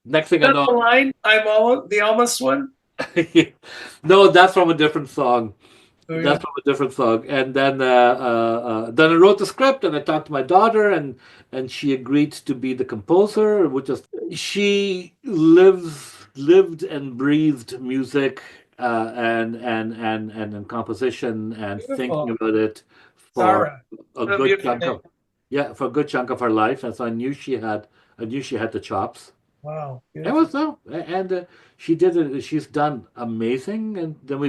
Speaker 2: next thing I know...
Speaker 3: the line, the almost one?
Speaker 2: No, that's from a different song.
Speaker 3: Oh, yeah.
Speaker 2: That's from a different song. And then I wrote the script, and I talked to my daughter, and she agreed to be the composer, she lived and breathed music and composition and
Speaker 3: Beautiful.
Speaker 2: Thinking about it for a good chunk of her life. And so I knew she had the chops.
Speaker 3: Wow.
Speaker 2: It was and she did it. She's done amazing. And then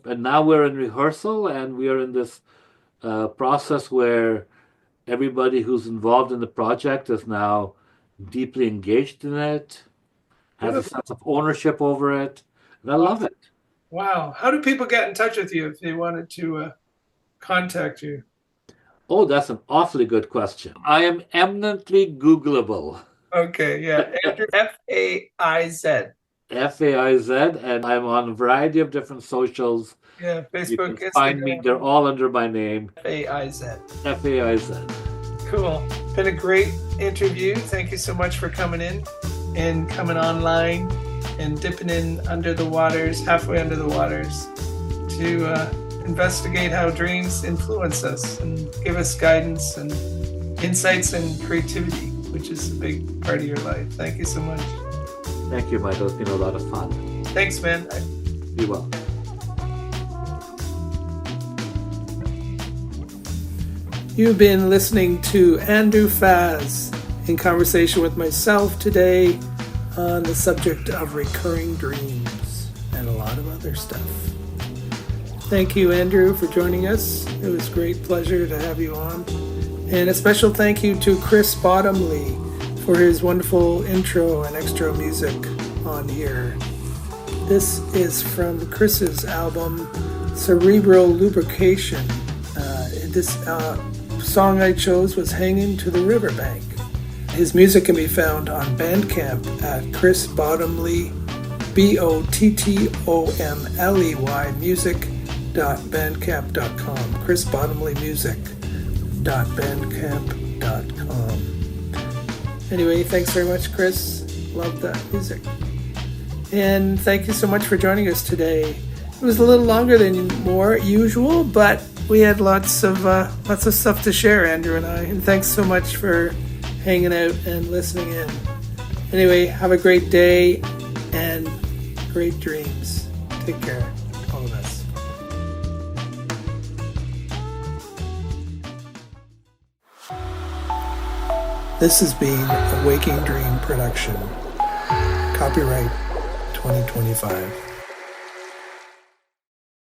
Speaker 2: and now we're in rehearsal, and we are in this process where everybody who's involved in the project is now deeply engaged in it, has a sense of ownership over it, and I love it.
Speaker 3: Wow. How do people get in touch with you if they wanted to contact you?
Speaker 2: Oh, that's an awfully good question. I am eminently Googleable.
Speaker 3: Okay, yeah. Andrew, Faiz.
Speaker 2: Faiz, and I'm on a variety of different socials.
Speaker 3: Yeah, Facebook,
Speaker 2: you can
Speaker 3: Instagram.
Speaker 2: find me. They're all under my name.
Speaker 3: Faiz.
Speaker 2: Faiz.
Speaker 3: Cool. Been a great interview. Thank you so much for coming in and coming online and dipping in under the waters, halfway under the waters, to investigate how dreams influence us and give us guidance and insights and creativity, which is a big part of your life. Thank you so much.
Speaker 2: Thank you, Michael. It's been a lot of fun.
Speaker 3: Thanks, man.
Speaker 2: Be well.
Speaker 1: You've been listening to Andrew Faiz in conversation with myself today on the subject of recurring dreams and a lot of other stuff. Thank you, Andrew, for joining us. It was a great pleasure to have you on. And a special thank you to Chris Bottomley for his wonderful intro and extra music on here. This is from Chris's album, Cerebral Lubrication. This song I chose was Hanging to the Riverbank. His music can be found on Bandcamp at Chris Bottomley, BOTTOMLEY music.bandcamp.com. chrisbottomleymusic.bandcamp.com. Anyway, thanks very much, Chris. Love that music. And thank you so much for joining us today. It was a little longer than more usual, but we had lots of stuff to share, Andrew and I. And thanks so much for hanging out and listening in. Anyway, have a great day and great dreams. Take care, all of us. This has been a Waking Dream production. Copyright 2025.